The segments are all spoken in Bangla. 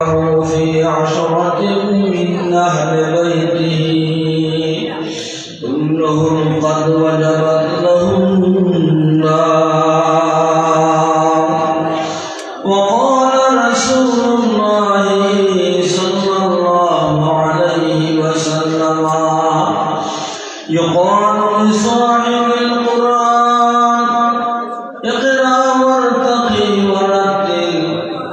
في عشرة من أهل بيته كلهم قد وجبت لهم النار. وقال رسول الله صلى الله عليه وسلم يقال لصاحب القرآن اقرأ وارتقي ورتل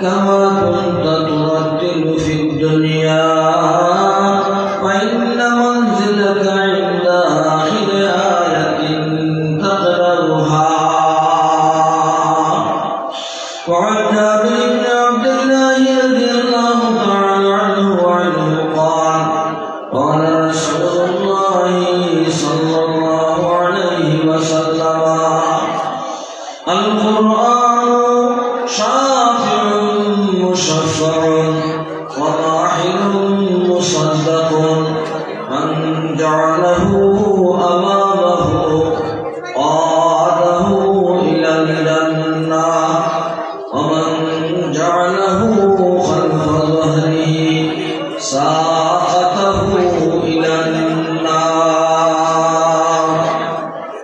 كما كنت ترتل في الدنيا وإن منزلك عند آخر آية تقرأها. وعن جابر بن عبد الله رضي الله تعالى عنه قال قال رسول الله صلى الله عليه وسلم القرآن شافع مشفع وراحل مصدق من جعله أمامه قاده إلى الجنة ومن جعله خلف ظهره ساقته إلى النار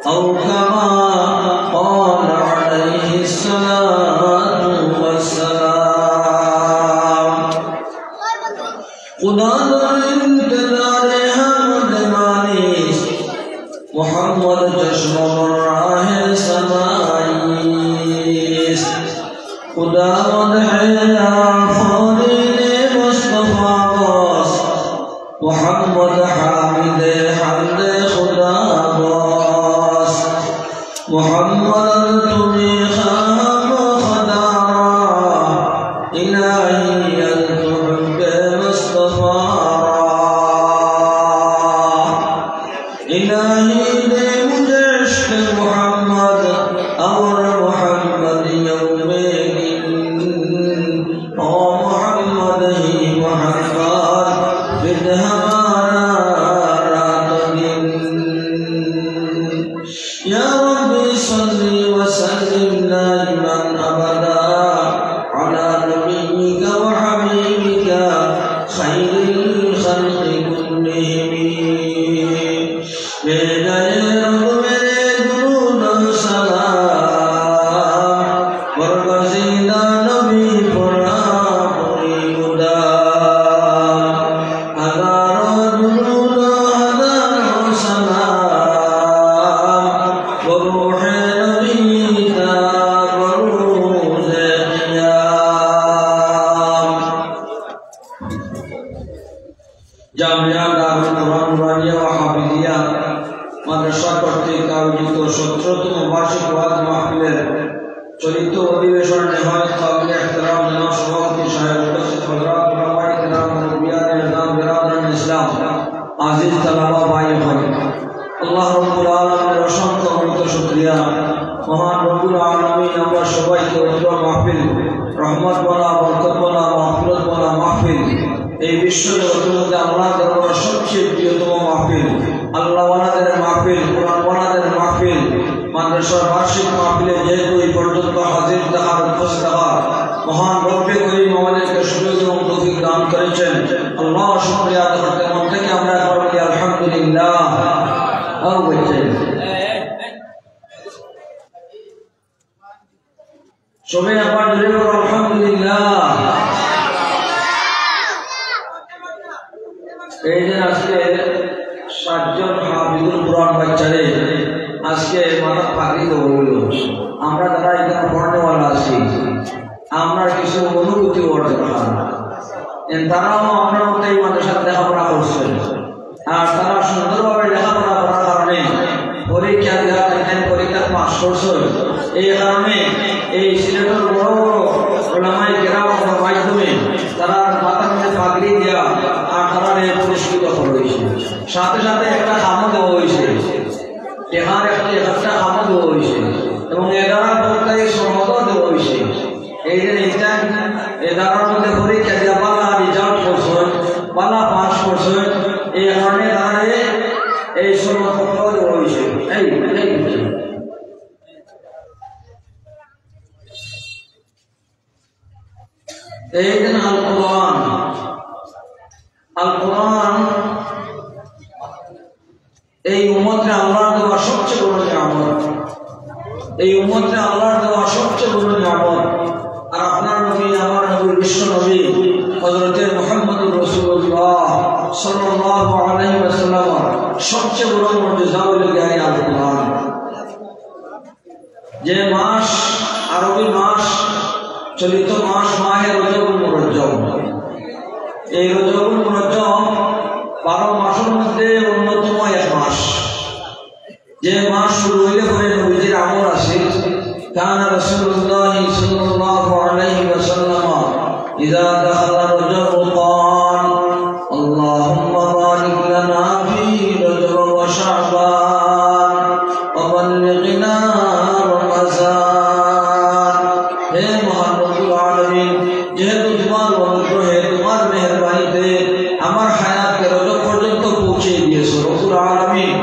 أو كما قال عليه الصلاة والسلام. خدا در انتظار حمد مانیس محمد چشم راہ سمائیس خدا مدح آفرین مصطفیٰ باس محمد حامد حمد خدا باس محمد تمہیں خام خدا الہی التحب مصطفیٰ الہی دے مجھے عشق محمد اور محمد یوم دن اور محمد ہی محمد پھر ہمارا رات دن. یا رب صلی وسلم دائما ابدا على نبيك وحبيبك خير الخلق كلهم. میرے رب میرے درود و سلام برگزیدہ نبی پر آپنی مدام ہزاروں درود و ہزاروں سلام بروح نبی تا بروز قیام. জামিয়া দারুল কুরআন নুরানিয়া ওয়া হাফিজিয়া মাদ্রাসা কর্তৃক আয়োজিত 17তম বার্ষিক ওয়াজ মাহফিলের চলিত অধিবেশন নেহায়েত কাবিল ইহতিরাম জনাব সভাপতি সাহেব উপস্থিত হযরত উলামায়ে কিরাম মুরব্বিয়ানে নিজাম বিরাদরান ইসলাম আজিজ তালাবা ভাই ভাই আল্লাহ রাব্বুল আলামিনের অসংখ্য অনন্ত শুকরিয়া. মহান রব্বুল আলামিন আমরা সবাইকে উত্তম মাহফিল রহমত বলা বরকত বলা মাহফিলত বলা মাহফিল এই বিশ্ব জগতের মধ্যে আল্লাহ দরবারে সবচেয়ে প্রিয়তম মাহফিল আল্লাহ ওয়ালাদের মাহফিল কোরআন ওয়ালাদের মাহফিল মাদ্রাসার বার্ষিক মাহফিলে যেহেতু এই পর্যন্ত হাজির থাকার উপস্থিত থাকার মহান রব্বে করিম আমাদেরকে সুযোগ এবং তৌফিক দান করেছেন. আল্লাহ শুকরিয়া আদায় করতে মন থেকে আমরা একবার বলি আলহামদুলিল্লাহ. সবাই আবার জোরে বলো আলহামদুলিল্লাহ. এই যে আজকে 7 জন হাফিজুল কুরআন বাচ্চারে আজকে মাথা পাগড়ি দেওয়া হলো. আমরা যারা এখানে পড়নেওয়ালা আছি আমরা কিছু অনুভূতি অর্জন করা তারাও আপনার মতো এই মাদ্রাসার লেখাপড়া করছেন আর তারা সুন্দরভাবে লেখাপড়া করার কারণে পরীক্ষা দেওয়ার এখানে পরীক্ষা পাস করছেন. এই কারণে এই সিলেটের বড় বড় ওলামায়ে কেরামের মাধ্যমে তারা মাথার মধ্যে পাগড়ি দেওয়া আর তারা পুরস্কৃত করা হয়েছে. সাথে সাথে একটা খামও দেওয়া হয়েছে টেহার একটা খামও দেওয়া হয়েছে এবং 11 পরীক্ষায় সম্মতও দেওয়া হয়েছে. এই যে এইটা 11 মধ্যে পরীক্ষা দেওয়া বালা রেজাল্ট করছেন বালা পাস করছেন এই কারণে তারা এই সম্মতও দেওয়া হয়েছে. এই এই দিন আল কোরআন নবী হযরত মুহাম্মদুর রাসূলুল্লাহ সাল্লাল্লাহু আলাইহি ওয়াসাল্লাম সবচেয়ে বড় মুজিজা হলো জ্ঞানী আল কুরআন। যে মাস আরবি মাস চলিত মাস মাহে রজবুল মুরজ্জম। এই রজবুল মুরজ্জম 12 মাসের মধ্যে অন্যতম এক মাস। যে মাস শুরু হইলে পরে নবীজির আমল আসে। কানা রাসূলুল্লাহ সাল্লাল্লাহু আলাইহি ওয়াসাল্লাম ইযা দাখালা রজব ক্বাল আল্লাহুম্মা বারিক লানা ফি রজব ওয়া শাবান ওয়া বাল্লিগনা রমাযান। হে মহান রব্বুল আলামিন, যেহেতু তোমার অনুগ্রহে তোমার মেহেরবানিতে আমার হায়াতকে রজব পর্যন্ত পৌঁছে দিয়েছো, রব্বুল আলামিন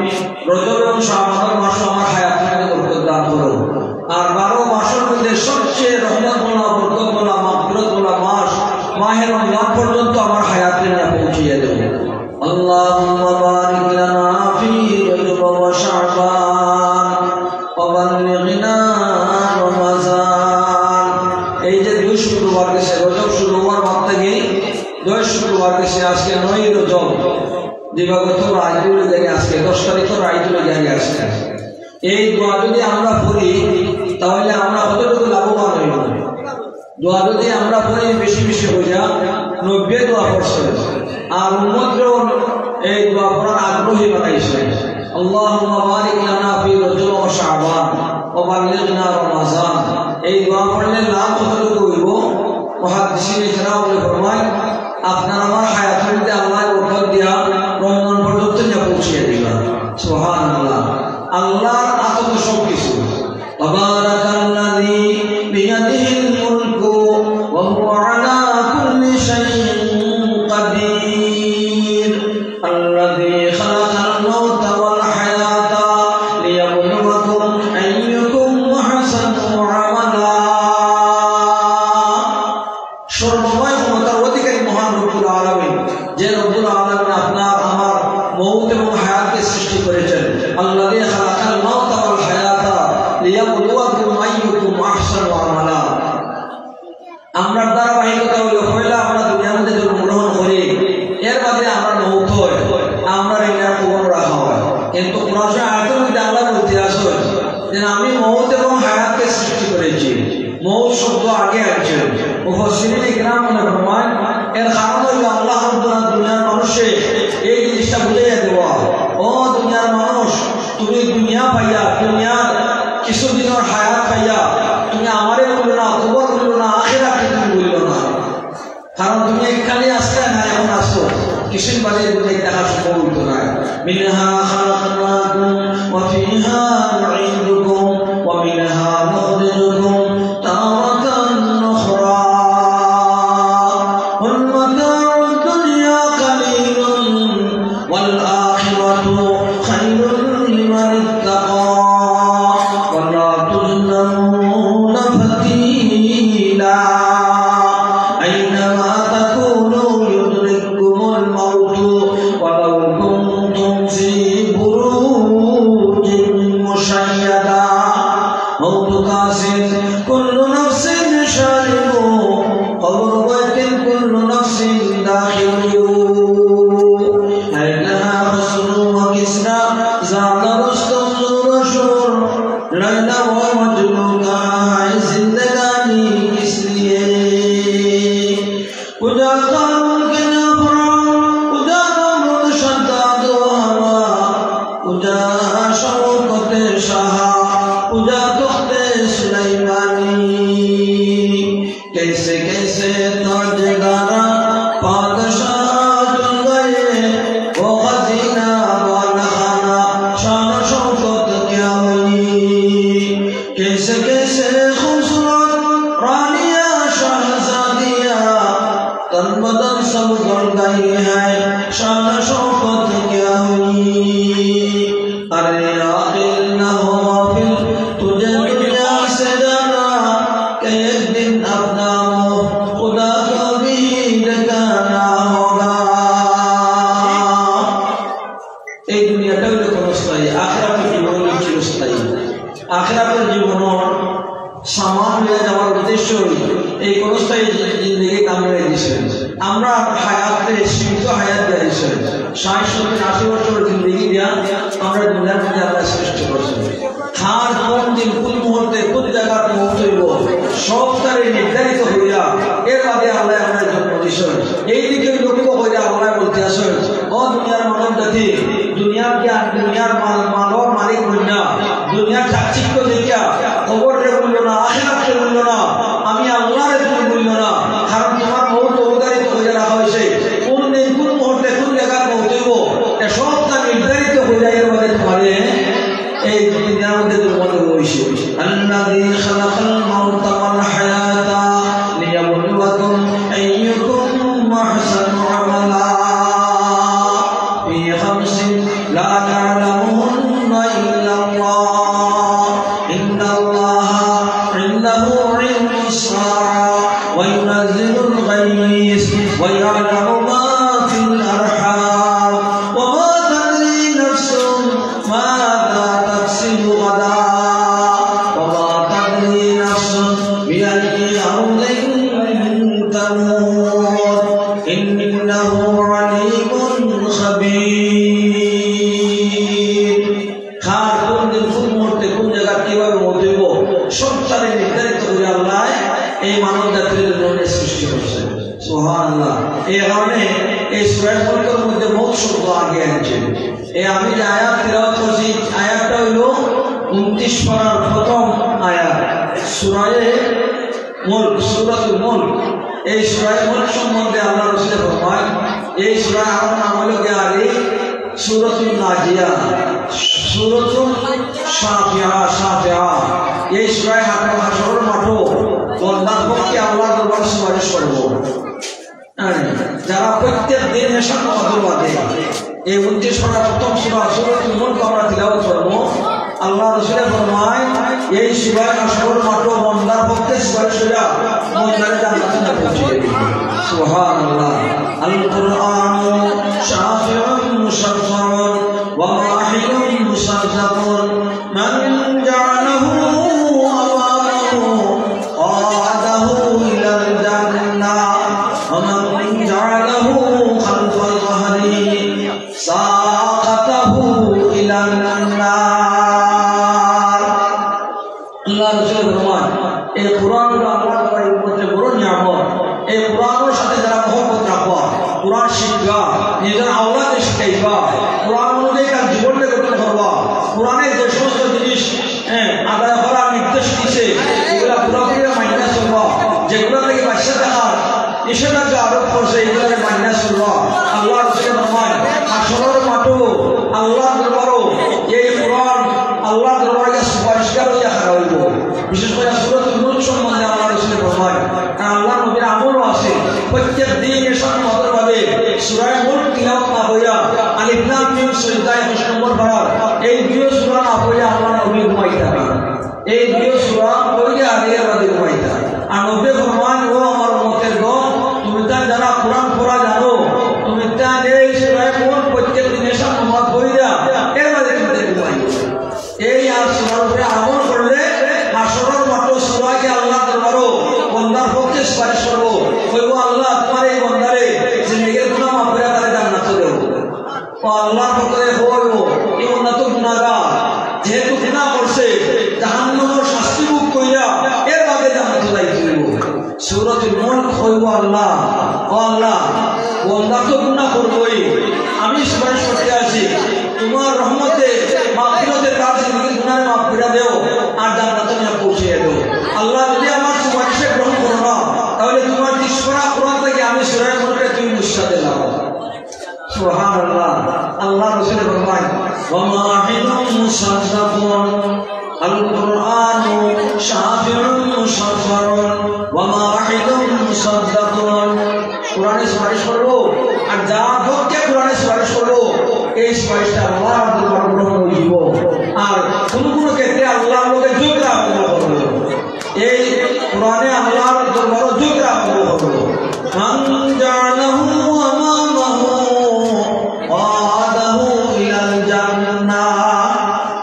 রজব এবং শাবান মাস আমার হায়াতকে বরকত দান করো। আর 12 মাসের মধ্যে সবচেয়ে রহমতওয়ালা বরকতওয়ালা মাগফিরাতওয়ালা মাস মাহে রমজান পর্যন্ত আমার হায়াতকে নিয়ে পৌঁছিয়ে দেব। আল্লাহুম্মা বারিক লানা ফি রজব ওয়া শাবান ওয়া বাল্লিগনা রমাযান। এই যে 2 শুক্রবার গেছে, রজব শুরু হওয়ার পর থেকে 2 শুক্রবার গেছে, আজকে 9 রজব, দিবাগত রাইতুল জায়গায় আজকে 10 তারিখ রাইতুল জায়গায় আসছে। এই দোয়া যদি আমরা পড়ি তাহলে আমরা কতটুকু লাভবান হইব? দোয়া যদি আমরা পড়ি বেশি বেশি হয়ে যা 90 দোয়া পড়ছে, আর উম্মতও এই দোয়া পড়ার আগ্রহী বানাইছে। আল্লাহুম্মা বারিক লানা ফি রজব ওয়া শাবান ওয়া বাল্লিগনা রমাযান। এই দোয়া পড়লে লাভ কতটুকু হইব? মুহাদ্দিসিন ইকরাম ফরমায় আপনার আমার হায়াতের মধ্যে আল্লাহ বরকত দিয়া রমজান পর্যন্ত নিয়ে পৌঁছিয়ে দিবা। সুবহানাল্লাহ। আল্লাহর আতত সব কিছু। তাবারাকাল্লাযী বিয়াদিহিল মুলকু ওয়া হুয়া আলা কুল্লি শাইইন কাদির। আল্লাযী খালাকাল মাউতা ওয়াল হায়াতা লিয়াবলুয়াকুম আইয়ুকুম আহসানু আমালা। সর্বময় ক্ষমতার অধিকারী মহান রব্বুল আলামিন, যে রব্বুল আলামিন আপনার আমার মউত এবং হায়াতকে সৃষ্টি করেছেন। আল্লাযী খালাকাল মাউতা ওয়াল হায়াতা লিয়াবলুয়াকুম আইয়ুকুম আহসানু আমালা। আমরা ধারাবাহিকতা হলো পয়লা আমরা দুনিয়ার মধ্যে জন্মগ্রহণ করি, এর বাদে আমরা মউত হয়, আমরা এর কবর রাখা হয়। কিন্তু কোরআনে আয়াতের মধ্যে আল্লাহ বলতে আছে যে আমি মউত এবং হায়াতকে সৃষ্টি করেছি। মউত শব্দ আগে আছে। মুফাসসিরিন ইকরাম ফরমান এর কারণ হলো আল্লাহ রাব্বুল দুনিয়ার মানুষে এই জিনিসটা বুঝিয়ে দেওয়া, ও দুনিয়ার মানুষ, তুমি দুনিয়া পাইয়া, দুনিয়ার কিছুদিনের হায়াত পাইয়া তুমি আমারে বললো না, কবর বললো না, আখিরাতকে তুমি বললো না। কারণ তুমি এখানে আসতে না, এখন আসো কিছুদিন বাদে দুনিয়া দেখা সম্ভব হইতো না। মিনহা খালাকনাকুম ওয়া ফিহা নুঈদুকুম ওয়া মিনহা নুখরিজুকুম তাওরাতান উখরা ওয়াল মাতাউদ দুনিয়া কালীলুন ওয়াল আখিরাতু খায়রুন লিমান ইত্তাকা ওয়া লা তুযলামুনা ফাতিলা। আইনামা তাকুনু ইউদরিকুমুল মাউতু ওয়ালাউ কুনতুম ফি বুরুজিন মুশাইয়াদা। মাউতু কাসিন কুল্লু নাফসিন শারিবু কবরু বাইতিন কুল্লু নাফসিন দাখিলু। আইনাহা খসরু ওয়া কিসরা জাদা রুস্তুম যুরশুর লাইলা ওয়া মজনু কাহায় জিন্দেগানি কিসলিয়ে। উজা কারুন কে না ফরাম উজা নমরুদ শাদ্দাদ হাওয়া উজা শওকতে শাহা উজা তখতে সুলাইমানি। कैसे कैसे ताजदारा बादशाह चुन गए वो खजीना वाला खाना शान शौकत क्या हुई। कैसे कैसे खूबसूरत रानिया शहजादिया तन बदन सब गल गई है शान शौकत क्या हुई। अरे आखिर न हो फिर तुझे दुनिया से जाना कि एक दिन अपना मुँह खुदा को भी दिखाना होगा। এই দুনিয়াটা হলো ক্ষণস্থায়ী, আখিরাতের জীবন হলো চিরস্থায়ী। আখিরাতের জীবনের সামান হয়ে যাওয়ার উদ্দেশ্য এই ক্ষণস্থায়ী জিন্দগি কামড়ে দিয়েছে। আমরা হায়াতে সীমিত হায়াত দিয়েছে 60-70-80 বছর জিন্দগি দিয়া আমরা দুনিয়ার মধ্যে আল্লাহ সৃষ্টি করছি খার কোন দিন কোন মুহূর্তে কোন জায়গায় মৌত হইব সব তারে নির্ধারিত হইয়া এর বাদে আল্লাহ আমাদের জন্য দিয়েছেন এই দিকে লক্ষ্য হইয়া আল্লাহ বলতে আসেন ও দুনিয়ার মানব জাতি দুনিয়ার জ্ঞান দুনিয়ার মানব মালিক হইনা দুনিয়ার চাকচিক্য দেখিয়া খবরে বলল না আখিরাতে বলল না আমি আল্লাহর তুমি বলল না কারণ তোমার মৌত অবধারিত হয়ে রাখা হয়েছে কোন দিন কোন মুহূর্তে কোন জায়গায় মৌত হইব সব তা নির্ধারিত হয়ে যায় এর বাদে তোমারে এই দুনিয়ার মধ্যে তোমাদের হয়েছে আল্লাযী খালাকাল মাউতা ওয়াল হায়াতা লিয়াবলুয়াকুম আইয়ুকুম আহসানু আমালা ফি খামসিন লা ইয়ালামুহুন্না ইল্লাল্লাহ ইন্নাল্লাহা ইনদাহু ইলমুস সাআ ওয়া ইউনাজ্জিলুল গায়স ওয়া ইয়ালামু মা ফিল আরহাম ওয়া মা তাদরি নাফসুন মাযা তাকসিবু গাদা ওয়া মা তাদরি নাফসুন বিআইয়ি আরদিন তামুত ইন্নাহু আলীমুন খাবীর খার কোন দিন কোন মুহূর্তে কোন জায়গা কিভাবে মৌত হইব সব তারে নির্ধারিত করে আল্লাহ এই মানব জাতির জন্য সৃষ্টি করেছে সুবহানাল্লাহ এই কারণে এই সূরা মুলকের মধ্যে মৌত শব্দ আগে আছে এই আমি যে আয়াত তিলাওয়াত করছি আয়াতটা হলো 29 পারার প্রথম আয়াত সূরায়ে মুলক সূরাতুল মুলক এই সূরায়ে মুলক সম্বন্ধে আল্লাহ রাসূল ফরমান এই সূরা আর নাম হলো আগে সূরাতুন নাজিয়া সূরাতুল শাফিয়া এই সূরায় হাসরের মাঠে বান্দার পক্ষে আল্লাহর দরবারে সুপারিশ করব যারা প্রত্যেক দিন এশার নামাজের বাদে এই 29 পারা প্রথম সূরা সূরাতুল মুলক আমরা তিলাওয়াত করব আল্লাহ রাসূল ফরমায় এই সূরায় হাসরের মাঠে বান্দার পক্ষে সুপারিশ করা বান্দারে জান্নাতে পৌঁছে দিবে সুবহানাল্লাহ আল কুরআন শাফিউন মুশাফফাউন ওয়া মাহিলুন মুসাজ্জাকুন মান জাআলাহু আমামাহু আদাহু ইলাল জান্নাহ ওয়া মান জাআলাহু খালফাল যহরি সাকাতাহু ইলান নার আল্লাহ রাসূল ফরমান এই কুরআন আল্লাহর উপরে বড় নিয়ামত এই কুরআনের সাথে যারা মহব্বত রাখবা কুরআন শিখবা নিজের আওলাদকে শিখাইবা কুরআন অনুযায়ী তার জীবনকে গঠন করবা কুরআনের যে সমস্ত জিনিস আদায় করার নির্দেশ দিয়েছে এগুলা পুরোপুরি মাইনা চলবা যেগুলো থেকে বাচ্চা দেখার নিষেধাজ্ঞা আরোপ করছে এগুলোকে মাইনা চলবা আল্লাহ রাসূল ফরমান হাসরের মাঠে আল্লাহর দরবারে এই কুরআন আল্লাহর দরবারে সুপারিশকার হইয়া খাড়া হইব বিশেষ করে সূরাতুল মুলক সম্বন্ধে আল্লাহ রাসূল ফরমান আল্লাহর নবীর আমলও আছে প্রত্যেক দিন এসব মতভাবে সূরা মুলক তিলাওয়াত না হইয়া আলিফ লাম মিম সিজদা 21 নম্বর পারা এই দুই সূরা না হইয়া আল্লাহর নবী ঘুমাইতা এই দুই সূরা হইয়া আগে বাদে ঘুমাইতা আর নবী ফরমান ও আমার উম্মতের গণ তুমি তা যারা কুরআন পড়া জানো তুমি তা এই সূরা মুলক প্রত্যেক দিন এসব নামাজ পড়িয়া এর বাদে তুমি ঘুমাইও এই আর সূরার উপরে আমল করলে হাসরের মাঠে সবাইকে আল্লাহ দরবারে বান্দার পক্ষে সুপারিশ করব কইব আল্লাহ তোমার এই বান্দারে জিন্দেগীর গুনাহ মাফ করে তারে জান্নাতে দেও ও আল্লাহর পক্ষে হইব এই বান্দা তো গুনাহগার যেহেতু গুনাহ করছে জাহান্নামের শাস্তি ভোগ কইরা এর বাদে জান্নাতে যাইতে হইব সূরাতুল মুলক হইব আল্লাহ ও আল্লাহ বান্দা তো গুনাহ করবই আমি সুপারিশ করতে আছি তোমার রহমতে মাগফিরাতের কাজ জিন্দেগীর গুনাহ মাফ করে দেও আর জান্নাতে নিয়ে পৌঁছে দেও আল্লাহ যদি আমার সুপারিশে গ্রহণ করো না তাহলে তোমার তিসরা কুরআন থেকে আমি সূরা মুলকে তুমি মুশা দিলাম সুবহানাল্লাহ আল্লাহ রাসূল ফরমান ওয়া মাহিলুন মুসাজ্জাকুন আল কুরআনু শাফিউন মুশাফফারুন ওয়া মাহিলুন মুসাজ্জাকুন কুরআনে সুপারিশ করবো আর যা পক্ষে কুরআনে সুপারিশ করবো এই সুপারিশটা আল্লাহর দরবারে গ্রহণ হইব আর কোন কোন ক্ষেত্রে আল্লাহর লগে যোগ রাখবো এই কুরআনে আল্লাহর দরবারে যোগ রাখবো মান জাআলাহু আমামাহু আদাহু ইলাল জান্নাহ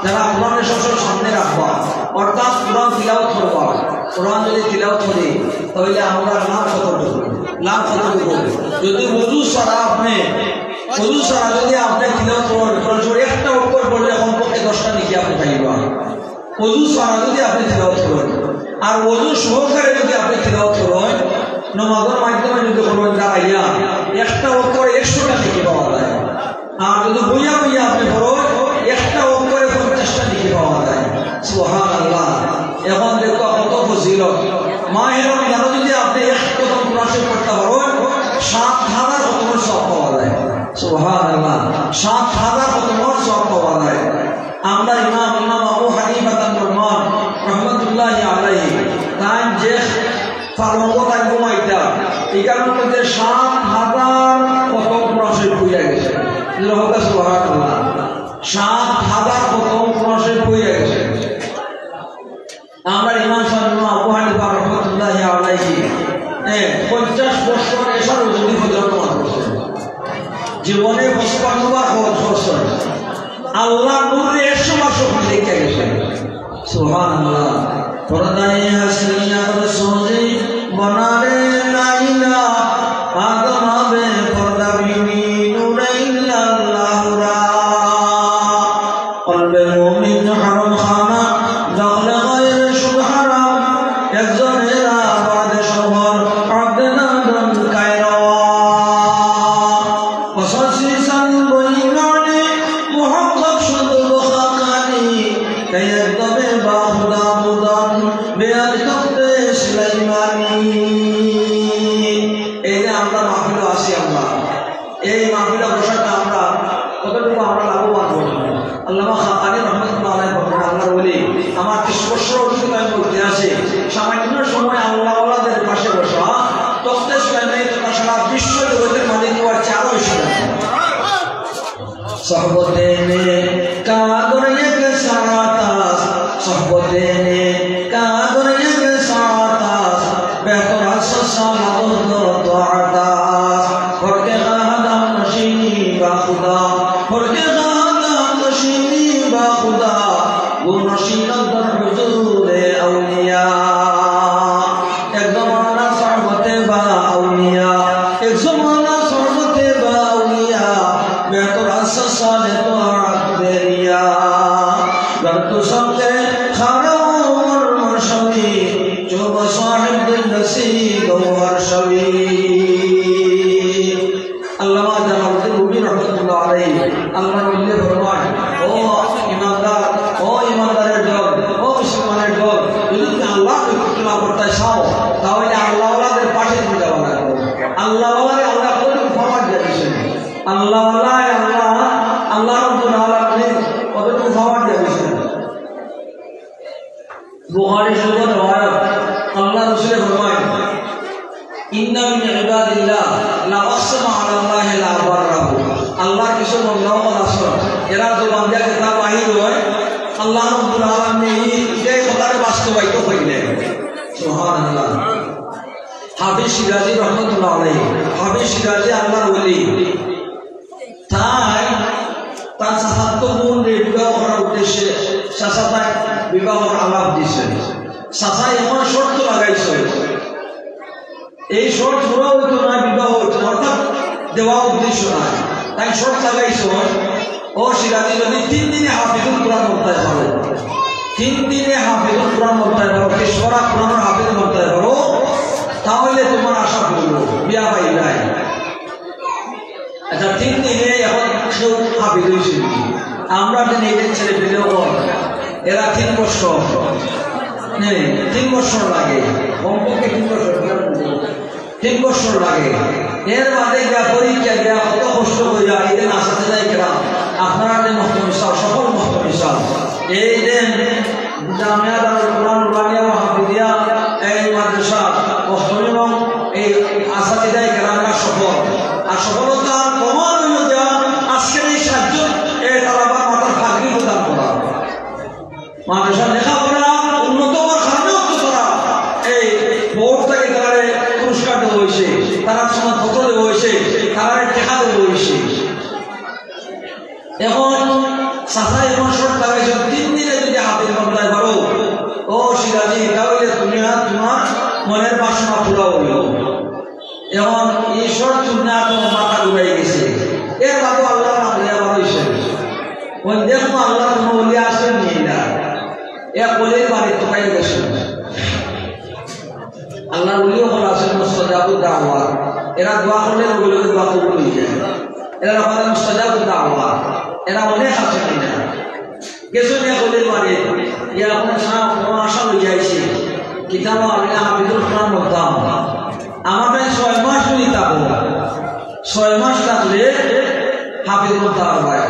যারা কুরআনের সব সামনে রাখবা অর্থাৎ কুরআন তিলাওয়াত করবা কুরআন যদি তিলাওয়াত করি তাহলে আমরা লাভ কতটুকু যদি ওযু ছাড়া আপনি তিলাওয়াত করেন একটা অক্ষর পড়লে কমপক্ষে 10টা নেকি আপনি পাইবেন। ওযু ছাড়া যদি আপনি তিলাওয়াত করেন আর ওযু সহকারে যদি আপনি তিলাওয়াত করেন নামাজের মাধ্যমে যদি করেন দাঁড়াইয়া একটা অক্ষরে 100টা নেকি পাওয়া যায়। আর যদি বইয়া আপনি পড়েন একটা অক্ষরে 50টা নেকি পাওয়া যায়। সুবহানাল্লাহ। এখন দেখো কত ফজিলত। মাহে রমজানে যদি আপনি একটা কোরআন শরীফ পড়তে পারেন 7000 খতমের সওয়াব পাওয়া যায়। সুবহানাল্লাহ। 7000 খতমের সওয়াব পাওয়া যায়। আমরা ইমাম আবু হানিফা তান-নুমান রাহমাতুল্লাহি আলাইহি তাই যে ফারুক তাই ঘুমাইতা এখানের মধ্যে 7000 খতম কোরআন শরীফ পড়ে গেছে। সুবহানাল্লাহ। 7000 খতম কোরআন শরীফ পড়ে গেছে। আমরা ইমাম আবু হানিফা রাহমাতুল্লাহি আলাইহি 50 বছর এসার যদি হজরত করছেন জীবনে 55 বার হজ করছেন। আল্লাহ নূরে 100 বার শক্তি দেখে গেছে। সুবহানাল্লাহ। পরদায়ে হাসিনা রসুলি বনারে লাইলা আদম হবে পর্দা বিনি নূরে ইল্লাল্লাহ রা কলবে মুমিন হারাম খানা দাখলে গায়র সুবহানাল্লাহ একজনেরা বাদে শহর আদনাদন কায়রা ওয়াসাসিসান বইনানি মুহাক্কাক শুধু বখাকানি কায়দবে বাহুদা বুদান বেয়াদ করতে সুলাইমানি। এই যে আমরা মাহফিলে আসি, আমরা এই মাহফিলে বসাটা আমরা কতটুকু আমরা লাভবান হব। আল্লামা খাকানি রহমাতুল্লাহ আলাইহি বলেন আল্লাহ বলি আমার 30 বছর অভিজ্ঞতায় বলতে আসে সামান্য সময় আল্লাহ ওয়ালাদের পাশে বসা তখতে সুলাইমানি তথা সারা বিশ্ব জগতের মালিক হওয়ার চারও হিসেবে सोहबते ने कागर एक सातास सोहबते ने कागर एक सातास बेहतर सलामत तो आतास फरके गादम नशीनी बाखुदा फरके गादम नशीनी बाखुदा वो नशीन दर हुजूरे औलिया एक ज़माना सोहबते बा औलिया एक ज़माना सोहबते बा औलिया बेहतर साले तो आखिरिया रब्बु संगे खाना उमर मरशवी जो बसाहिब दिल नसीब और शवी। अल्लामा जलालुद्दीन रूमी रहमतुल्लाह अलैहि अल्लाह मिले फरमाए ओ ईमानदारेर दल ओ मुसलमानेर दल যদি তুমি আল্লাহকে ইত্তিবা করতে চাও তাহলে আল্লাহ ওয়ালাদের পাশে তুমি যাওয়া লাগবে। আল্লাহ ওয়ালারে আল্লাহ কোন ফরমান দিয়েছেন আল্লাহ ওয়ালায় আল্লাহ রাব্বুল আলামিন কতটুকু ফরমান দিয়েছেন। বুখারী শরীফের রওয়ায়াত আল্লাহ রাসূল ফরমায় ইন্না মিন ইবাদিল্লাহ লা ওয়াসমা আলা আল্লাহি লা বাররাহু। আল্লাহর কিছু বান্দা আছে এরা জবান দিয়ে কথা বাহির হয় আল্লাহ রাব্বুল আলামিন এই কথাকে বাস্তবায়িত করেন। সুবহানাল্লাহ। হাফিজ শিরাজি রাহমাতুল্লাহ আলাইহি হাফিজ শিরাজি আল্লাহর ওলি তাই তার সাহায্য গুণ বিবাহ করার উদ্দেশ্যে চাচা বিবাহর আলাপ দিয়েছেন। চাচা এমন শর্ত লাগাইছে এই শর্ত পুরো হইতো না বিবাহ হইতো না অর্থাৎ দেওয়া উদ্দেশ্য না তাই শর্ত লাগাইছে ও সিরাজি যদি 3 দিনে হাফিজুল কোরআন পড়তে পারো 3 দিনে হাফিজুল কোরআন পড়তে পারো কিশোরা কোরআন হাফিজ পড়তে পারো তাহলে তোমার আশা পূর্ণ বিয়া পাই নাই। আচ্ছা 3 দিনে এখন কেউ হাফিজ হয়েছে আমরা যদি এই ছেলে পেলেও এরা 3 বছর 3 বছর লাগে কমপক্ষে 3 বছর লাগে। এর বাদে যা পরীক্ষা দেওয়া কত কষ্ট হয়ে যায় এই দিন আসাতে যাই কেরাম আপনারা যে মহতমিসাল সকল মহতমিসাল এই দিন জামিয়া দারুল কুরআন রুবানিয়া মাহফিজিয়া এই মাদ্রাসা মহতমি এবং এই আসাতে যাই কেরামরা সফল আর সফলতার প্রমাণ হইল যে আজকের এই সাহায্য এই তালাবার মাথার ফাঁকরি প্রদান করা মাদ্রাসা লেখাপড়া উন্নত হওয়ার কারণে করা এই বোর্ড থেকে তারা পুরস্কার দেওয়া হয়েছে তারা সমাজ পত্র দেওয়া হয়েছে তারা টেকা দেওয়া হয়েছে। এখন চাচা এমন শর্ট লাগাইছে 3 দিনে যদি হাফিজ বানাতে পারো ও সিরাজি তাহলে তুমি তোমার মনের বাসনা পুরা হইল। এখন এই শর্ট এরা দোয়া করলে ওগুলো দোয়া কবুল হয়ে যায়। এরা আমাদের মুস্তাজাব দাওয়া, এরা অনেক আছে কিনা কিছু নিয়ে বলে পারে যে আপনার কোনো আশা হয়ে যাইছে কিতাব আমি হাফিজুল কোরআন বলতাম আমাদের 6 মাস নিতাম, 6 মাস থাকলে হাফিজ বলতে হয়।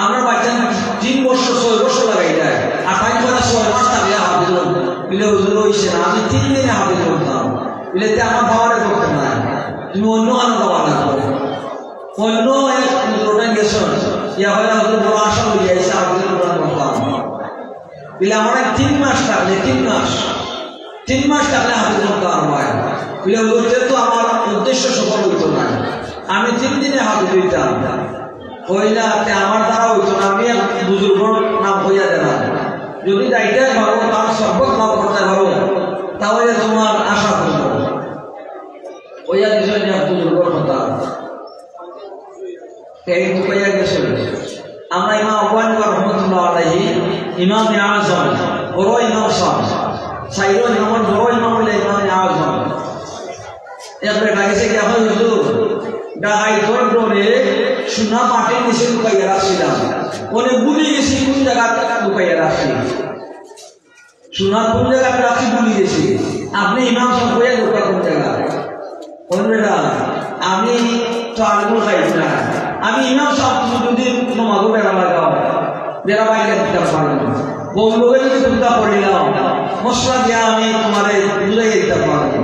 আমরা বাচ্চা 3 বছর 6 বছর লাগাই যায়, আর তাই করে 6 মাস থাকলে হাফিজ বলে হুজুর হইছে না, আমি 3 দিনে হাফিজ বলতাম বলে আমার বাবারে করতে নাই, তুমি অন্য কারো বাবা না অন্য এক রোটান গেছো ইয়া হয় হুজুর বড় আশা হয়ে যাইছে হাফিজুল কোরআন বলতাম বলে আমরা 3 মাস থাকলে 3 মাস থাকলে হাফিজ বলতে হয় বলে হুজুর তো আমার উদ্দেশ্য সফল হইতো না, আমি 3 দিনে হাফিজ হইতাম হইলা আমার দ্বারা হইতো না, আমি বুজুর্গর নাম হইয়া দিলাম, যদি যাইতে পারো তার সর্বত লাভ করতে পারো তাহলে তোমার আশা করবো হইয়া দিছে বুজুর্গর কথা এই হইয়া গেছে। আমরা ইমাম আবু হানিফা রাহমাতুল্লাহ আলাইহি ইমাম আযম বড় ইমাম সাইরো ইমাম বড় ইমাম হইলে ইমাম আযম একবার ডাকেছে কি এখন হুজুর ডাকাই ধরে সোনা মাটির নিচে লুকাইয়া রাখছিলাম, ওনে ভুলে গেছি কোন জায়গা লুকাইয়া রাখছি, সোনা কোন জায়গায় রাখছি ভুলে গেছি, আপনি ইমাম সাহেব হয়ে লুকা কোন জায়গা বলবেনা আমি তো আলমুল খাই না, আমি ইমাম সাহেব যদি নমাজও বেড়া লাগাও বেড়া বাইরে দিতে পারবো বন্ধুকে যদি চিন্তা করিলাম মশলা দিয়া আমি তোমারে বুঝাই দিতে পারবো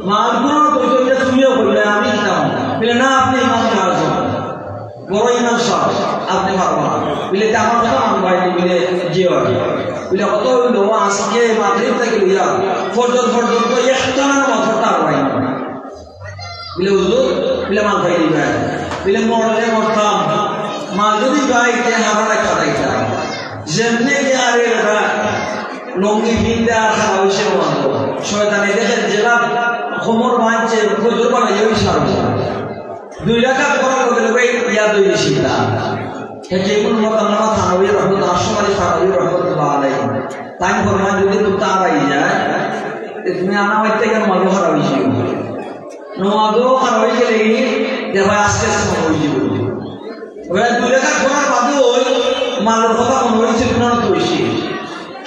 মালগুলোর পরিচর্যা তুমিও বললে আমি দিতাম বলে না আপনি ইমাম আযম বড় ইমাম সাহেব আপনি পারবো না বলে আমার কথা আমার ভাই বলে যে বলে কত হইল আজকে মাগরিব থেকে লইয়া ফজর পর্যন্ত একটা বছরটা আর ভাই বলে হুজুর বলে মাল ভাই দিবে বলে মরলে মরতাম মাল যদি গাইতে হারা খাইতা যেমনি কি আরে লঙ্গি ভিন্দে আর খাওয়া হয়েছে শয়তানি দেখেন জেলা খমর বাঁধছে ফজর বানাই ওই সারবে 2 রাকাত করার বদলে ভাই ইয়াদ হয়ে শিখতা যেগুলো মোতাল্লামা থানবী রহমতুল্লাহ আশরাফি থানবী রহমতুল্লাহ আলাইহি তাই ফরমান যদি তুমি তারাই যায় তুমি আনা হইতে কেন মাঝে হারা হয়েছে নমাজও হারা হয়ে গেলে যে ভাই আস্তে আস্তে হয়ে যাবে ওই 2 রাকাত করার বাদে ওই মালের কথা মনে হয়েছে গুনাহ হয়েছে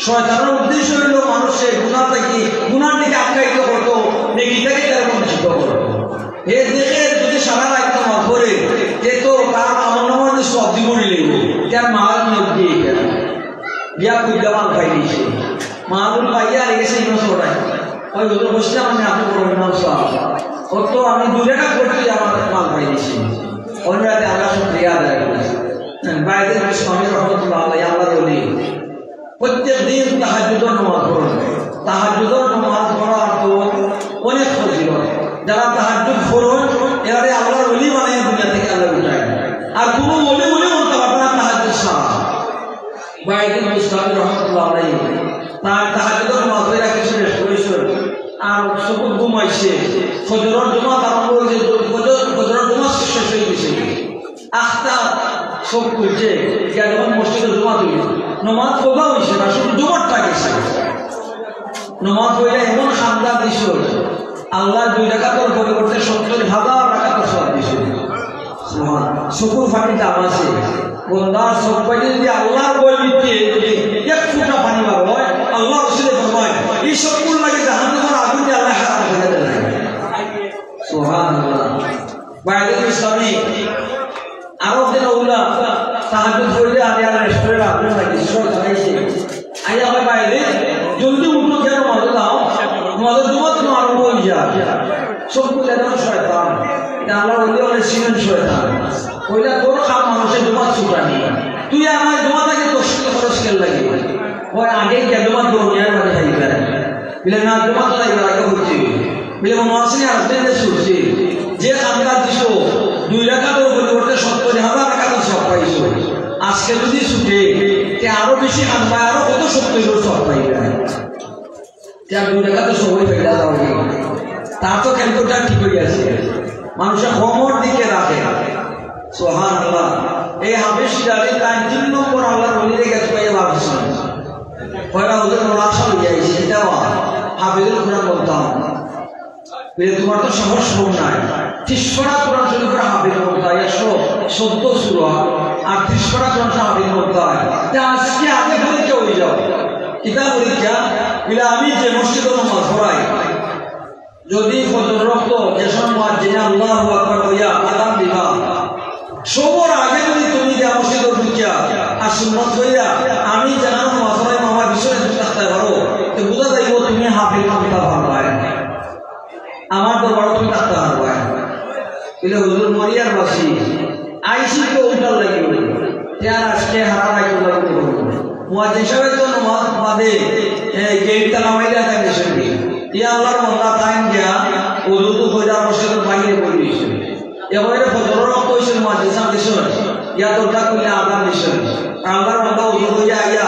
শয়তানের উদ্দেশ্য হইল মানুষের গুনাহ থেকে গুনার দিকে আটকাইত করতো নেকি থেকে তার বঞ্চিত করতো এ দেখে যদি সারা রাখতে না করে এ তো তার আমার নামাজ সব জীবনই লেগে তার মাল নিয়োগ দিয়ে বিয়া কুইলা মাল খাই দিয়েছে মালুল পাইয়া লেগেছে ইমাম সরাই ওই হুজুর বসতে আমি আপনি বড় ইমাম সাহেব ও তো আমি 2 রাকাত করতে আমার মাল খাই দিয়েছি অন্য রাতে আল্লাহ শুকরিয়া আদায় করেছি বাইরে স্বামী রহমতুল্লাহ আলাইহি আল্লাহ বলি প্রত্যেক দিন তাহাজ্জুদের নামাজ পড়ুন, তাহাজ্জুদের নামাজ পড়ার তো অনেক ফজিলত, যারা তাহাজ্জুদ পড়ুন এবারে আল্লাহর ওলি বানিয়ে দুনিয়া থেকে আল্লাহ উঠায়, আর কোনো ওলি বলতে পারবে না তাহাজ্জুদ ছাড়া। বাইরে স্বামী রহমতুল্লাহ আলাইহি তার তাহাজ্জুদের নামাজ পড়ে কিছু রেস্ট করেছে আর সকুন ঘুমাইছে, ফজরের জুমাত আরম্ভ হয়েছে, ফজরের জুমাত শেষ হয়ে গেছে, আখতা সব করছে যখন মসজিদে জমা তুলি নমাজ কোথাও হয়েছে না, শুধু জমাটটা গেছে নমাজ হইলে এমন শানদার দৃশ্য আল্লাহ 2 রাকাতের পরিবর্তে 70,000 রাকাতের সব দৃশ্য শুকুর ফাঁকি দাম আছে বন্দার সব পাইলে যদি আল্লাহর বই দিতে এক ফুটা পানি বার হয় আল্লাহ রসুলের ফরমায় এই সবগুলো লাগে জাহান্নামের আগুন দিয়ে আল্লাহ হারাম করে দেয় সুবহানাল্লাহ। বাইরে ইসলামী আরব দিন ওগুলা তাহাজ্জুদ পড়লে আমি আর রেস্টুরেন্টে আপনার নাকি সব জানাইছে আই আমার বাইরে জলদি উঠো কেন মজা দাও মজা জুমাত না আরম্ভ হয়ে যায় সবগুলো যেন শয়তান এটা আল্লাহ বলি অনেক সিমেন্ট শয়তান ওইটা তোর খাম মানুষের জুমাত ছুটানি তুই আমার জুমাটাকে কষ্ট খরচ কেন লাগে ওই আগে জুমাত দুনিয়ার মাঝে খাই পারে বলে না জুমাত তাই আগে হচ্ছে বলে মহাসিনে আসতে ছুটছে যে খামকার দিছো 2 রাকাতের পরিবর্তে 70,000 রাকাতের সব পাইছো আজকে যদি ছুটে তে আরো বেশি খামবা আরো কত 70 সব পাইবে তে 2 রাকাতের সবই পেয়ে যাবে তার তো ক্যালকুলেটর ঠিক হয়ে আছে মানুষের হোমওয়ার্ক দিকে রাখে সুবহানাল্লাহ। এই হাফেজ সিরাজি তাই 3 নম্বর আল্লাহর ওলিদের কাছে পাইয়া ভাবছেন পয়লা হুজুর মোলাশা হয়ে যাইছে এটাও হাফেজুল কোরআন বলতাম তোমার তো সাহস কম নাই 30 কোরআন শরীফের হাফিজ করতে হয় 114 সূরা আর 30 কোরআন হাফিজ করতে হয়। আজকে আগে পরীক্ষা হয়ে যাও কিতাব পরীক্ষা বলে আমি যে মসজিদে নামাজ পড়াই যদি ফজর রক্ত যে সময় যে আল্লাহু আকবার হইয়া আযান দিবা সবার আগে যদি তুমি যে মসজিদে পরীক্ষা আর সুন্নাত হইয়া আমি জানার নামাজ পড়াই আমার বিষয়ে থাকতে পারো তো বুঝা যাইব তুমি হাফিজ করতে পারবা আমার দরবার তুমি থাকতে পারবা বলে হুজুর মরিয়ার বাসি আইসি তো উল্টাল লাগিবে তার আজকে হারা রাখতে লাগবে মুয়াজ্জিন সাহেব তো নামাজ বাদে গেট তালামাইলা থাকে শুনবি ইয়া আল্লাহর বান্দা টাইম দিয়া ওযু তো কইরা মসজিদের বাইরে বলিছে এবারে ফজর রক্ত হইছে মুয়াজ্জিন সাহেব দিছেন ইয়া তো ডাকলে আযান দিছেন আল্লাহর বান্দা ওযু কইরা আইয়া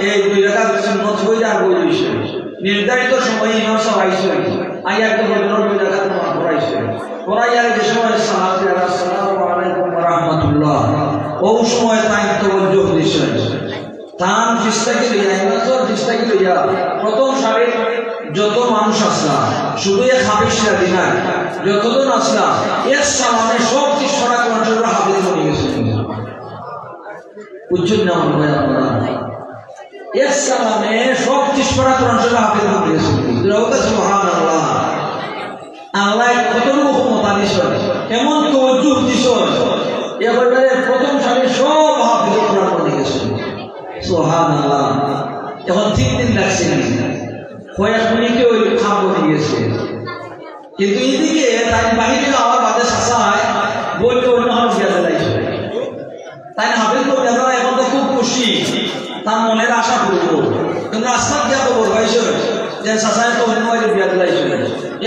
এই 2 রাকাত সুন্নাত কইরা বলিছে নির্ধারিত সময়ে ইমাম সাহেব আইছে আইয়া একটা ফজর 2 রাকাত নামাজ পড়াইছে পড়াইয়ার যে সময় আসসালামু আলাইকুম ওয়া রাহমাতুল্লাহ ওই সময় টাইম তাওয়াজ্জুহ দিছেন তান ফিস্তাকে লইয়া ইমানদার ফিস্তাকে লইয়া প্রথম সারির যত মানুষ আসলা শুধু এক হাফিজরা দিনা যতজন আসলা এর সামনে সব তিসরা কোরআন শরীফের হাফিজ বনে গেছে উচ্চুর নাম হয় আপনারা এর সামনে সব তিসরা কোরআন শরীফের হাফিজ বনে গেছে রওতা সুবহানাল্লাহ আল্লাহ কতটুকু ক্ষমতা দিছেন কেমন তাওয়াজ্জুহ দিছেন এবারে প্রথম সারির সব হাফিজ কোরআন বনে গেছে সুবহানাল্লাহ এখন 3 দিন লাগছে কয়েক মিনিটে ওই খাম বনে গেছে কিন্তু এদিকে তাই বাহিরে আমার বাদে শাসায় বলতে অন্য হাফিজ বিয়াদা লাগছে তাই হাফিজ তো বিয়াদা এখন তো খুব খুশি তার মনের আশা করবো কিন্তু রাস্তা দিয়া তো বলবাইছে যে শাসায় তো অন্য বাইরে বিয়াদা লাগছে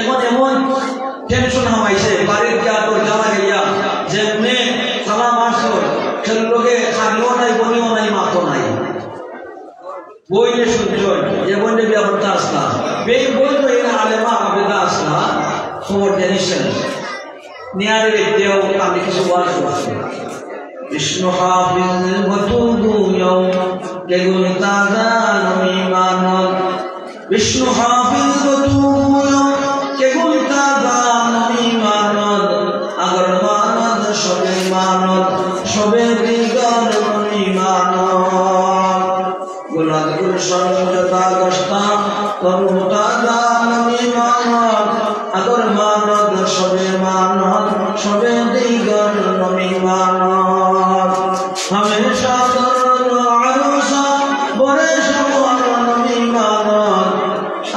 এখন এমন টেনশন হামাইছে বাড়ির গিয়া তো জানা গেলিয়া যে উনি সালা মারছো খেল লোকে খানিও নাই বনিও নাই মাতো নাই বইলে শুনছেন যে বইলে বিয়া করতে আসলা এই বই তো এই আলেমা আবেদা আসলা খবর জানিয়েছেন নিয়ারে ব্যক্তিও আমি কিছু ওয়াজ করছি বিষ্ণু হাফিজ বতুদু ইয়াও কেগুন তাজা নমি মানব বিষ্ণু হাফিজ বতুদু ইয়াও কেগুন তাজা নমি মানব আগর মানব সবে মানব সবে দিগর নমি মানব গুলাদুল সঞ্জতা দস্তা তরুতা জানমি মানব আগর মানব সবে মানব সবে দিগর নমি মানব হমেশা দরদ আরুসা বরে সবার নমি মানব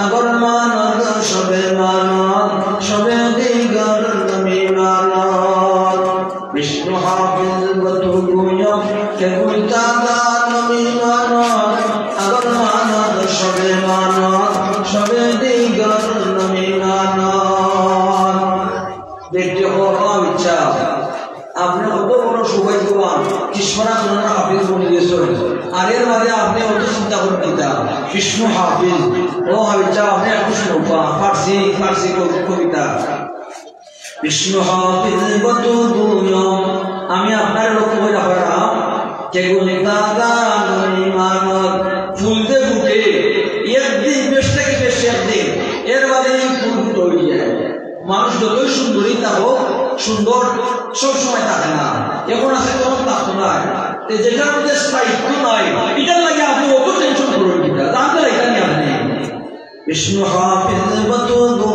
আগর মানব সবে মানব সবে দিগর নমি মানব বিষ্ণু হাফিজ বতুগুয় কে গুইতা নমি মানব আগর মানব সবে মানব সবে দিগর নমি মানব দেখতে হওয়া ইচ্ছা আপনি অত বড় সৌভাগ্যবান কৃষ্ণরা কোন হাফিজ বনে গেছেন আর এর মাঝে আপনি অত চিন্তা করেন কিতা বিষ্ণু হাফিজ ও ইচ্ছা আপনি একটু শুনবা ফার্সি কবিতা বিষ্ণু হাফিজ বতুদু আমি আপনার লক্ষ্য করে রাখলাম কেগুন তাজা নমি মানব ফুলতে ফুটে একদিন বেশ থেকে বেশ একদিন এর বাদে ফুল ফুটে যায় মানুষ যতই সুন্দরী থাকুক সুন্দর সবসময় থাকে না এখন আছে তখন থাকতো না যেটার মধ্যে স্থায়িত্ব নাই এটার লাগে আপনি অত টেনশন করবেন কিনা জানতে এটা নিয়ে আপনি বিষ্ণু হাফিজ বতুদু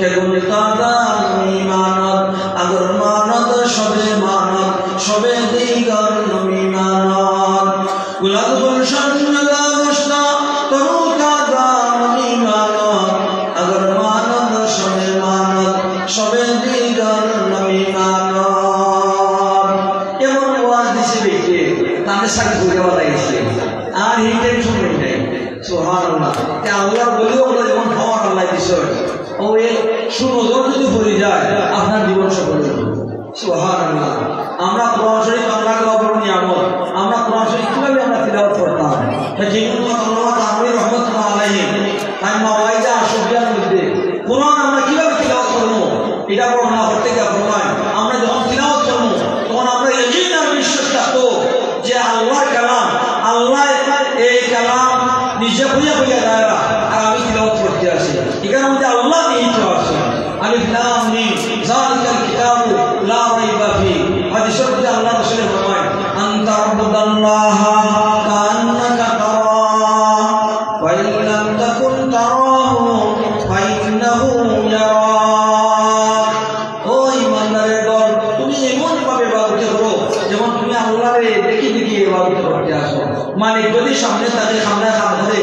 কেগুন তাজা নমি মানব আগর মানব সবে মানব সবে দিগর নমি মানব গুলাদুল সঞ্জতা দস্তা তরুতা জানমি মানব আগর মানব সবে মানব সবে দিগর নমি মানব এমন ওয়াজ দিছে বেশি তাদের সাথে ঘুরে বলাইছে আর এই টেনশন নেই সুবহানাল্লাহ তে আল্লাহ বলিও বলে যেমন খাওয়ার আল্লাহ দিছে ও এই সুনজর যদি পড়ে যায় আপনার জীবন সফল হবে সুবহানাল্লাহ আমরা কোরআন শরীফ আল্লাহর বড় নিয়ামত আমরা কোরআন শরীফ কিভাবে আমরা তিলাওয়াত করতাম যেগুলো আল্লাহ তাআলা রাহমাতুল্লাহ আলাইহি তাই মাওয়াইদা আশুরিয়ার মধ্যে কোরআন আমরা কিভাবে তিলাওয়াত করব এটা বর্ণনা করতে গিয়ে বললাম আমরা যখন তিলাওয়াত করব তখন আমরা ইয়াকিন আর বিশ্বাস রাখবো যে আল্লাহর কালাম আল্লাহ এই কালাম নিজে হইয়া যায় আর আমি তিলাওয়াত করতে আসি এখানে মধ্যে আল্লাহ নিহিত আছে আলিফ লাম মিম যালিকাল লা রাইবা ফি। হাদিসের মধ্যে আল্লাহ রাসূল ফরমায় আনতা আবুদাল্লাহা কান্নাকা তারা ওয়া ইন লাম তাকুন তারাহু ফাইন্নাহু ইয়ারাক। ও ঈমানদারের দল, তুমি এমন ভাবে ইবাদত করো যেমন তুমি আল্লাহরে দেখি দেখি ইবাদত করতে আসো। মানে যদি সামনে তাকে সামনে কাম করে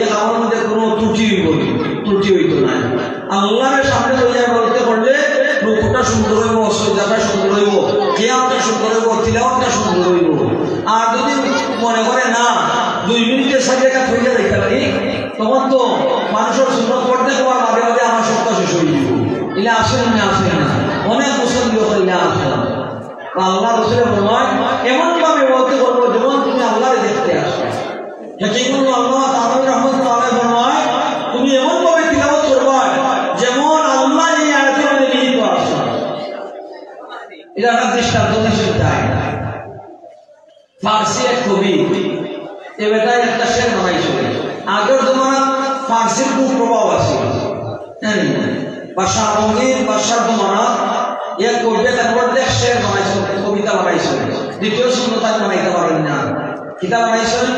এই কামের মধ্যে কোনো ত্রুটি হইতো না। আল্লাহর সামনে লইয়া বলতে পারলে রূপটা সুন্দর হইব, সজ্জাটা সুন্দর হইব, কিয়ামটা সুন্দর হইব, তিলাওয়াতটা সুন্দর হইব। আর যদি মনে করে না 2 মিনিটের সাথে কাজ হয়ে যায় খালি, তখন তো মানুষের সুন্দর করতে হওয়ার মাঝে মাঝে আমার সত্তা শেষ হয়ে যাব। এলে আসেন না অনেক বছর দিয়ে হইলে আসলাম। আল্লাহ রাসূলের ফরমান এমন ভাবে বলতে পারবো যেমন তুমি আল্লাহরে দেখতে আসো। যেমন আল্লাহ তাআলা রাহমাতুল্লাহ আলাইহি ফরমায় তুমি এমন ভাবে তিলাওয়াত করবা যেমন আল্লাহ এই আয়াতের মধ্যে লিখিত আছে। এটা একটা দৃষ্টান্ত হিসেবে দেয়। ফার্সি এক কবি এ বেটায় একটা শের বানাইছিল। আগের জমানা ফার্সির খুব প্রভাব আছে, ভাষা রঙিন ভাষার জমানা এক কবিতা তারপর দেখ শের বানাইছিল, কবিতা বানাইছিল। দ্বিতীয় শূন্যতা বানাইতে পারেন না, কিতাব বানাইছেন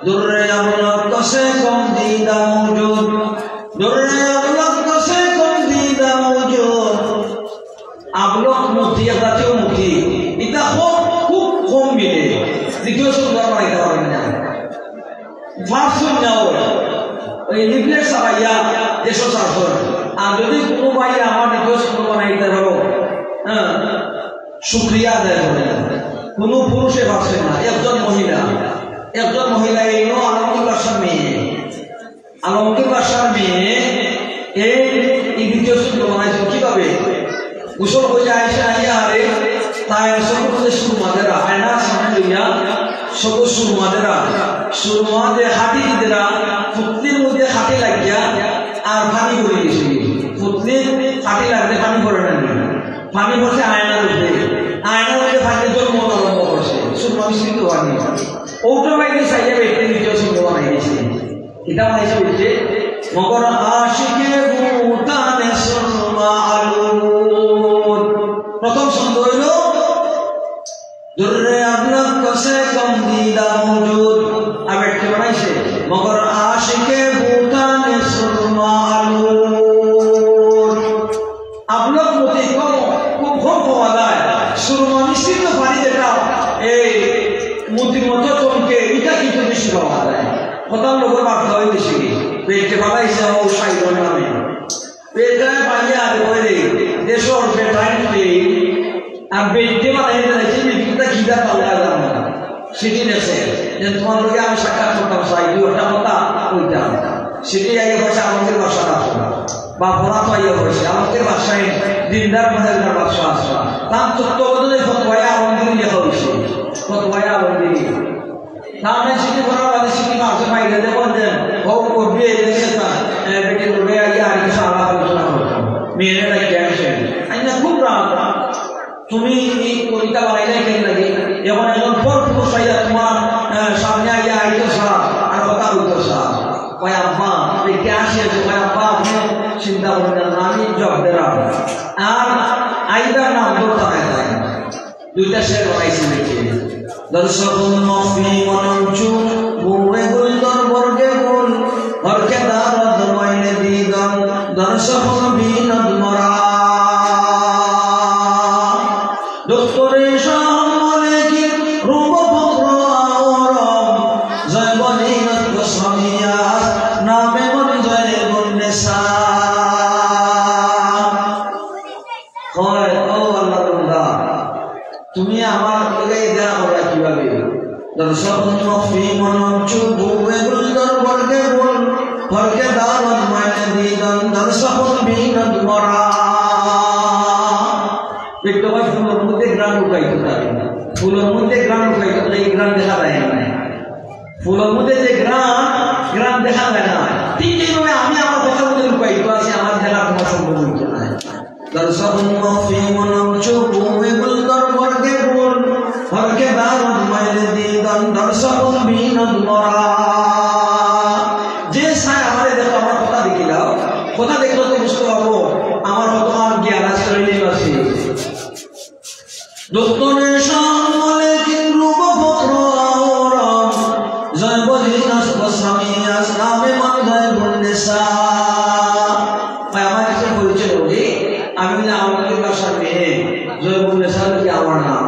দুর্রে আবলাক কসে কম দিদা মৌজুদ, দুর্রে আবলাক কসে কম দিদা মৌজুদ। আবলক মুক্তি জাতীয় মুক্তি এটা খুব কম মিলে, দ্বিতীয় শূন্যতা বানাইতে পারেন না। ফার্সুন নাও ওই লিফলেট সাবাইয়া দেশ শাসন। আর যদি কোনো ভাই আমার দ্বিতীয় শূন্য বানাইতে পারো, হ্যাঁ শুক্রিয়া আদায় করে। কোনো পুরুষে ভাবছেন না, একজন মহিলা এই আলমগীর বাসার মেয়ে এই দ্বিতীয় শূন্য বানাইছিল। কিভাবে গোসল হয়ে আইসা আইয়া আরে তাই সকলে সুরমাদেরা আয়না সামনে লইয়া সকল সুরমাদে হাঁটি দিদেরা পুতলির মধ্যে হাঁটি লাগিয়া আর পানি করে গেছিল। পুতলির হাঁটি লাগলে পানি করে না, পানি পড়ছে আয়নার মধ্যে পানি জন্ম আরম্ভ করছে। সুরমা মিশ্রিত পানি ওটা বাইরে চাইয়া ব্যক্তি দ্বিতীয় শূন্য বানাই গেছে। এটা বানাইছে বলছে মগর আশিকে ভূতানে সুরমা আলুদ। প্রথম ছন্দ হইল দুর্রে আবলাক কসে কম দিদা মৌজুদ। আর ব্যক্তি বানাইছে মগর আশিকে ভূতানে সুরমা আলুদ। আবলাক মতি খুব কম পাওয়া যায়। সুরমা মিশ্রিত পানি যেটা এই মতির মতো চমকে এটা কিন্তু বেশি পাওয়া যায়। প্রধান লোকের বার্তা হয় বেশি পেটে বানাইছে ও সাইডর নামে পেটায় পাইয়া আর বলে দেশর পেটায় আর বেটে বানাই দিয়েছে বিক্রিটা খিদা পাল্লা যাবে না। সেটি নেছে যে তোমার লোকে আমি সাক্ষাৎ করতাম চাই 2টা কথা কইতাম। সেটি আগে বসে আমাদের বাসা আসলো বা ভরা তো আইয়া বসে আমাদের বাসায় দিনদার মহাজনের বাসা আসলো। তার তত্ত্বাবধানে ফতোয়া আলমগীর লেখা হয়েছে, ফতোয়া আলমগীর নামে সিটি করার বাদে সিটি মাসে মাইলে দেবেন দেন হোক করবে এসে তা বেটে লোকে আইয়া আর কিছু আলাপ আলোচনা করতো মেয়েরা ক্যান্সেল আইনা খুব রাগ। তুমি এই কবিতা বানাইলে কেন লাগে এখন একজন পর পুরুষ আইয়া তোমার সামনে আইয়া আইতো সারা আর কথা বলতো সারা কয় আব্বা দেখে আসে কয় আব্বা আপনি চিন্তা করবেন না আমি জব দেরাম আর আইদার নাম ধরতে হয়। 2টা শের বানাইছি দেখে দর্শক মফি মনঞ্চু বুয়ে গুলদর বর্গে গুল হরকে দারদ মাইনে দিদম দর্শক বিনদ মরা দোস্তরে সম্মানে কি রূপ পত্র আওরম জয়বনী নত সমিয়া নামে মন জয় বন্নে সা কয় ও আল্লাহ বান্দা তুমি আমার লগে দেখা করা কিভাবে? দর্শক মফি মনঞ্চু বুয়ে গুলদর বর্গে গুল হরকে দারদ মাইনে দিদম দর্শক বিনদ মরা। ফুলের মধ্যে গ্রাম ঢুকাইতে পারে না, ফুলের মধ্যে গ্রাম ঢুকাইতে এই গ্রাম দেখা যায় না। ফুলের মধ্যে যে গ্রাম দেখা যায় না, ঠিক এইভাবে আমি আমার কথার মধ্যে ঢুকাইতে আছি, আমার দেখা তোমার সম্ভব হইতে না। দর্শক মফি মনঞ্চু বুয়ে গুলদর বর্গে গুল হরকে দারদ মাইনে দিদম দর্শক বিনদ মরা। যে সাই আমাদের দেখো আমার কথা দেখিলাও, কথা দেখলে তো বুঝতে পারবো আমার কত জ্ঞান আছে। দোস্তনের সামনে কিন্তু বক্র আওরাম জয় বদিনাস বসামি আসলামে মানদায় বন্দেসা ভাই আমার কাছে পরিচয় বলি আমি না আমাদের বাসার মেয়ে জয় বন্দেসা কি আমার নাম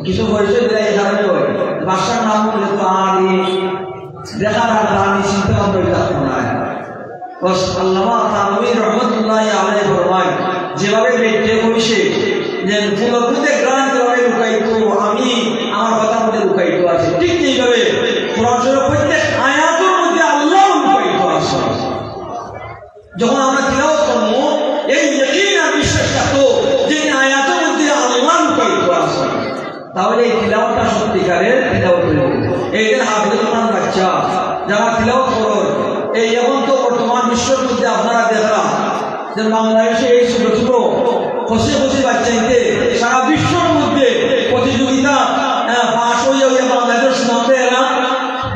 কিছু পরিচয় দিলে এই কারণে হয় বাসার নাম বলে তো আরি দেখার আর রানী চিন্তা আমরা রাখতে না বস আল্লামা তানভী রহমাতুল্লাহি আলাইহি ফরমায় যেভাবে বেঁচে বসে যে ফুলকুতে গ্রান যেভাবে লুকাইতো আমি আমার কথার মধ্যে লুকাইতো আছে ঠিক এইভাবে কোরআন শরীফের প্রত্যেক আয়াতের মধ্যে আল্লাহ লুকাইতো আছে যখন আমরা তিলাওয়াত করব এই ইয়াকিন আর বিশ্বাসটা তো যে আয়াতের মধ্যে আল্লাহ লুকাইতো আছে তাহলে এই তিলাওয়াতটা সত্যিকারের তিলাওয়াত হলো এই যে হাফিজুল কোরআন বাচ্চা যারা তিলাওয়াত করেন এই এখন তো বর্তমান বিশ্বের মধ্যে আপনারা দেখলাম যে বাংলাদেশে এই ছোট ছোট খসে খসে বাচ্চাইতে সারা বিশ্বের মধ্যে প্রতিযোগিতা পাশ হয়ে বাংলাদেশ সীমান্তে এরা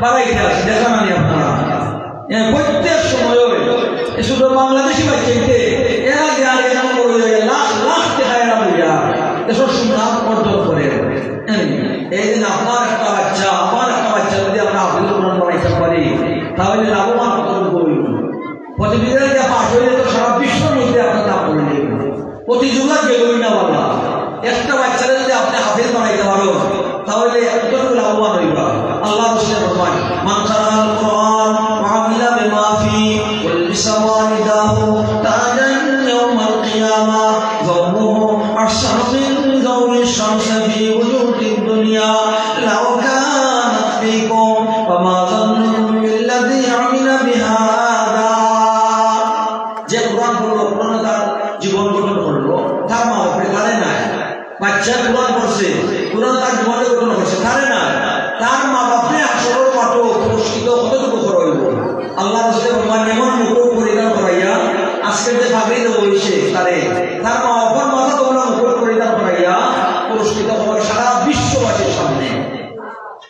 বাড়াইতে আছে দেখা মানি আপনারা প্রত্যেক সময় শুধু বাংলাদেশি বাচ্চাইতে এরা জ্ঞান এরকম করে লাখ লাখ টাকা এরা বুঝা এসব সুনাম অর্জন করে এই দিন আপনার একটা বাচ্চা আমার একটা বাচ্চা যদি আমরা হাফিজুল কোরআন বানাইতে পারি তাহলে লাভবান করব প্রতিযোগিতা পাশ হয়ে তো সারা বিশ্বের মধ্যে আপনার লাভ করে নেবেন প্রতিযোগিতা গেলই না বাবা একটা বাচ্চারা যদি আপনি হাফিজ বানাইতে পারো তাহলে এতটুকু লাভবান হইবা আল্লাহ রাসূলের ফরমান মান কারাল কোরআন ওয়া আমিলা বিমা ফি ওয়াল বিসাওয়ানিদাহু তাজান ইয়াউমাল কিয়ামা যাওমুহু আহসানু মিন যাওমি শামসি ফি ওজুহিদ দুনিয়া লাউ কানাত ফিকুম ওয়া মা যান্নুকুম বিল্লাযী আমিলা বিহাদা যে কোরআন পড়লো কোরআন তার জীবন গঠন করলো তার মা বাপরে কারে নাই বাচ্চা কোরআন পড়ছে কোরআন তার জীবনে গঠন করছে কারে নাই তার মা বাপরে আসর পাঠো পুরস্কৃত কতটুকু করইব আল্লাহ রাসূলের ফরমান এমন মুকুট পরিধান করাইয়া আজকের যে ভাবি দেব হইছে তারে তার মা বাবার মাথা তোমরা মুকুট পরিধান করাইয়া পুরস্কৃত হবে সারা বিশ্ববাসীর সামনে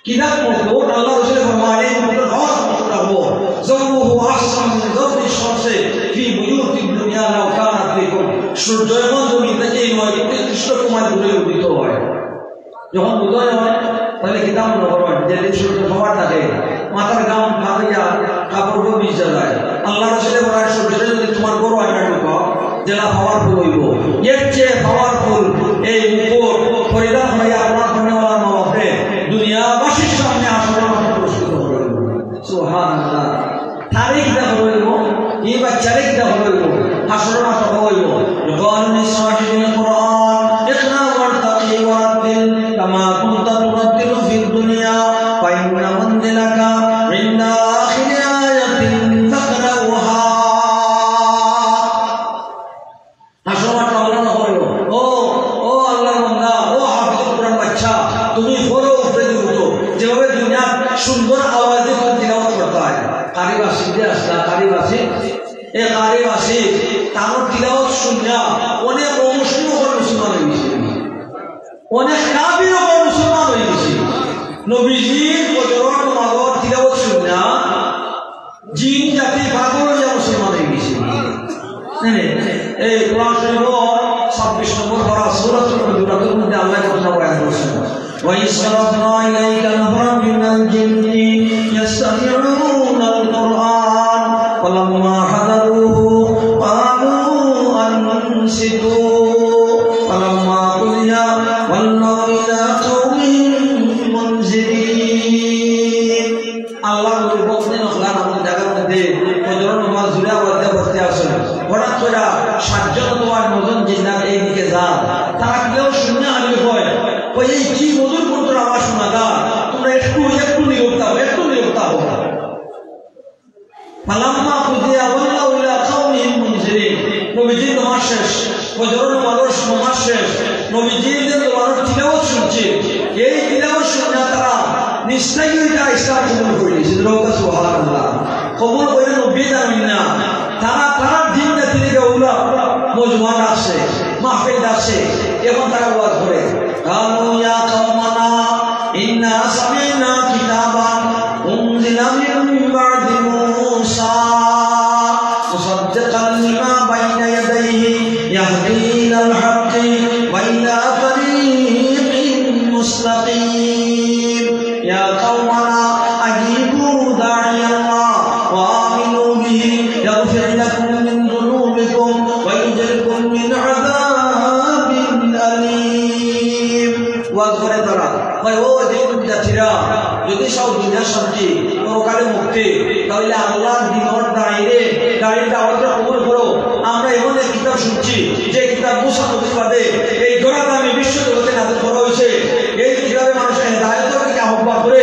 কিনা মুকুট আল্লাহ রাসূলের ফরমান এই মুকুটের হক রাখবো যাওমুহু আহসানু মিন যাওমি শামসি ফি বুয়ুতিদ দুনিয়া লাউ কানাত ফিকুম সূর্য এবং জমিন থেকে নয় কৃষ্ণ কুমার দূরে উদিত হয় যখন উদয় হয় তাহলে কিতাব নবরণ যে সূর্য সবার থাকে মাথার গাম ফাঁকিয়া কাপড় ভিজে যায় আল্লাহ রাসূলের বলার সূর্য যদি তোমার বড় আয়না ঢুকাও যেটা পাওয়ারফুল হইব এর চেয়ে পাওয়ারফুল এই মুকুট পরিধান হইয়া আপনার ধন্যবাদ মা বাপরে দুনিয়াবাসীর সামনে আসলে পুরস্কৃত হইব সুবহানাল্লাহ তারিখ দেখা হইব এই বাচ্চারে দেখা হইব হাসর মাথা হইব গানুনি সাহিবিল কোরআন ইকরা ওয়ারতাকি ওয়ারাতিল কামা কুনতা তুরাতিলু ফিদ দুনিয়া ফা ইন্না মানজিলাকা ইনদা আখিরি আয়াতিন তাকরাউহা হাসর মাথা হইব ও আল্লাহর বান্দা ও হাফিজুল কোরআন বাচ্চা তুমি বড় উপরে উঠো যেভাবে দুনিয়া সুন্দর আওয়াজে তিলাওয়াত করতে হয় কারিবাসী দিয়ে আসলা কারিবাসী এই কারিবাসী তার তিলাওয়াত শুনিয়া অনেক অমুসলিম মুসলমান হয়ে গেছে অনেক কাফির মুসলমান হয়ে গেছে নবীজির ফজরের নামাজ তিলাওয়াত শুনিয়া জিন জাতি পাগল হয়ে মুসলমান হয়ে গেছে এই কোরআন শরীফের 26 নম্বর সূরা সূরাতুল হুজুরাতের মধ্যে আল্লাহ কথা বলেন করেছেন وَإِذْ صَرَفْنَا إِلَيْكَ نَفَرًا مِنَ الْجِنِّ يَسْتَمِعُونَ الْقُرْآنَ فَلَمَّا حَضَرُوهُ قَالُوا أَنصِتُوا فَلَمَّا قُضِيَ وَلَّوْا إِلَى قَوْمِهِم مُنذِرِينَ আল্লাহ নবী বলেন আল্লাহর নাম জায়গার মধ্যে ফজরের নামাজ জুড়ে আওয়াজে বসতে আসেন হঠাৎ করে 60 জন তোমার নজন জিন্নাত এই দিকে যান তারা কেউ শুনে হাজির হয় ওই কি মধুর মন্ত্র আওয়াজ শোনা গা তোমরা একটু নিরবতা হও ফালাম্মা কুদিয়া ওয়াল্লাউ ইলা কাওমিহিম মুনজিরিন নবীজি নামাজ শেষ ফজরের নামাজ শেষ নবীজি যে তোমার তিলাওয়াত শুনছে এই তিলাওয়াত শুনে তারা নিশ্চয়ই এটা ইসলাম কবুল করে নিয়েছে সুবহানাল্লাহ কবুল করে নবী জানেন না তারা দিন রাতে থেকে ওলা মজমা আসে মাহফিল আসে এখন তারা ওয়াজ করে قالوا يا قومنا إنا سمعنا كتابا أنزل من بعد موسى مصدقا لما بين يديه يهدي إلى الحق وإلى طريق মুস্তাকিম ইয়া কাওমানা আজিবু দা'iয়াল্লাহ ওয়া আমিনু বিহি ইয়াগফির লাকুম মিন যুনুবিকুম ওয়া ইউজিরকুম মিন আযাবিন আলীম। ওয়াজ করে তারা কয় ও দিন বিদাতিরা যদি সব দুনিয়ার শান্তি পরকালে মুক্তি তাহলে আল্লাহর দ্বীনের দাঁড়িয়ে গাড়ির দাওয়াতটা কবুল করো। আমরা এমন এক কিতাব শুনছি যে কিতাব মুসা নবীর বাদে এই গোড়াদামি বিশ্ব জগতে নাযিল করা হয়েছে। এই কিতাবে মানুষের হেদায়েতের দিকে আহ্বান করে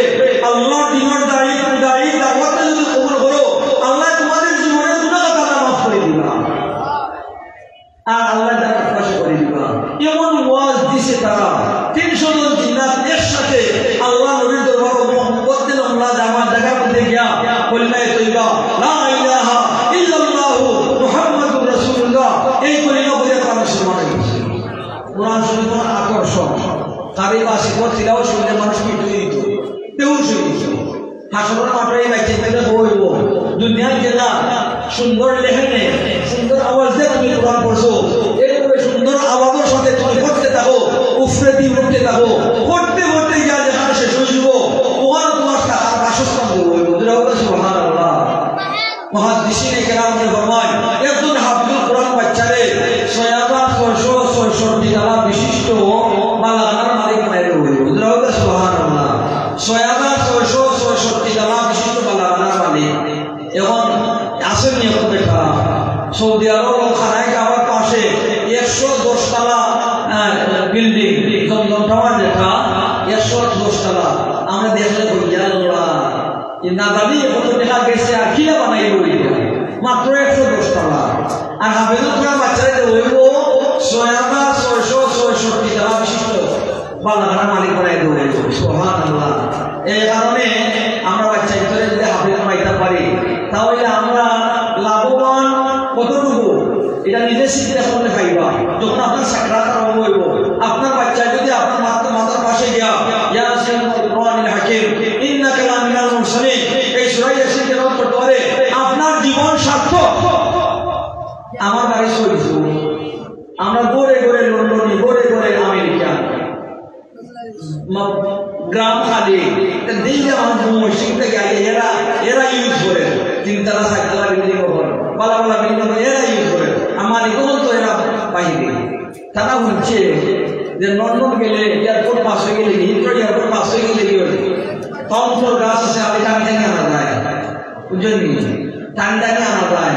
আল্লাহর দ্বীনের দাঁড়িয়ে দাওয়াতটা যদি কবুল করো আল্লাহ তোমাদের জীবনের গুনাহ খাতা মাফ করে দিবা আর আল্লাহ জান্নাত বাসী করে দিবা। এমন ওয়াজ দিছে তারা 300 জন জিন্নাত একসাথে আল্লাহ নবীর দরবারে মুকদ্দিম আল্লাহ জামাত জায়গার মধ্যে গিয়া কলিমায়ে তয়্যিবা লা ইলাহা ইল্লাল্লাহ মুহাম্মাদুর রাসূলুল্লাহ এই কলিমা বলে তারা মুসলমান হয়েছে। কোরআন শরীফের আকর্ষণ কারি বাসি পর তিলাওয়াত শুনলে মানুষ কি দিত বেহুশ হয়ে গেছে। হাসরের মাঠে এই বাইতে পেলে বলব দুনিয়ার জেলা সুন্দর লেখনে সুন্দর আওয়াজ দিয়ে তুমি কোরআন পড়ছো এইভাবে সুন্দর আওয়াজের সাথে তুমি পড়তে থাকো উফরে দিয়ে পড়তে থাকো পড়তে পড়তে যা যেখানে শেষ হয়ে যাব ওখানে তোমার টাকার বাসস্থান দেবো সুবহানাল্লাহ। মুহাদ্দিসিনে কেরামে ফরমান একজন হাফিজুল কোরআন বাচ্চারে 6666 তালা বিশিষ্ট বালাগানার মালিক বানাইতে হবে সুবহানাল্লাহ। 6666 তালা বিশিষ্ট বালাগানার মালিক এখন আসেন নিয়ম দেখা সৌদি আরব খানায় কাবার পাশে 110 তালা বিল্ডিং জমজম টাওয়ার দেখা 110 তালা আমরা দেখলে বলিয়া লোড়া না দাবি কত টাকা গেছে আর কিনা বানাই বলিয়া মাত্র 110 তালা আর হাফেজুল কোরআন বাচ্চারা হইব 6666 তালা বিশিষ্ট বালাগানার মালিক বানাই দেবে সুবহানাল্লাহ। এই কারণে আমরা বাচ্চা ভিতরে যদি হাফেজ বানাইতে পারি তাহলে আমরা লাভবান কতটুকু এটা নিজে শিখে করলে খাইবা। যখন আপনার সাকরাত আরম্ভ হইব আপনার বাচ্চা যদি আপনার মাথার পাশে গিয়া ইয়াসিন কোরআনুল হাকিম ইন্নাকা লামিনাল মুরসালিন এই সূরা ইয়াসিন তেলাওয়াত করতে পারে আপনার জীবন সার্থক। আমার বাড়ি শরীফ আমরা ঘুরে ঘুরে লন্ডনে ঘুরে ঘুরে আমেরিকা গ্রাম খালি দিন মসজিদে গেলে এরা ইউজ করে 3 তালা 4 তালা বিল্ডিং বালা বালা বিল্ডিং এরা ইউজ করে। আমার এখন তো এরা বাহিরে তারা হচ্ছে যে লন্ডন গেলে এয়ারপোর্ট পাস হয়ে গেলে হিথ্রো এয়ারপোর্ট পাস হয়ে গেলে কি হবে কমফোর গাছ আছে আমি টানি টানি আনা যায় বুঝলেন টানি টানি আনা যায়।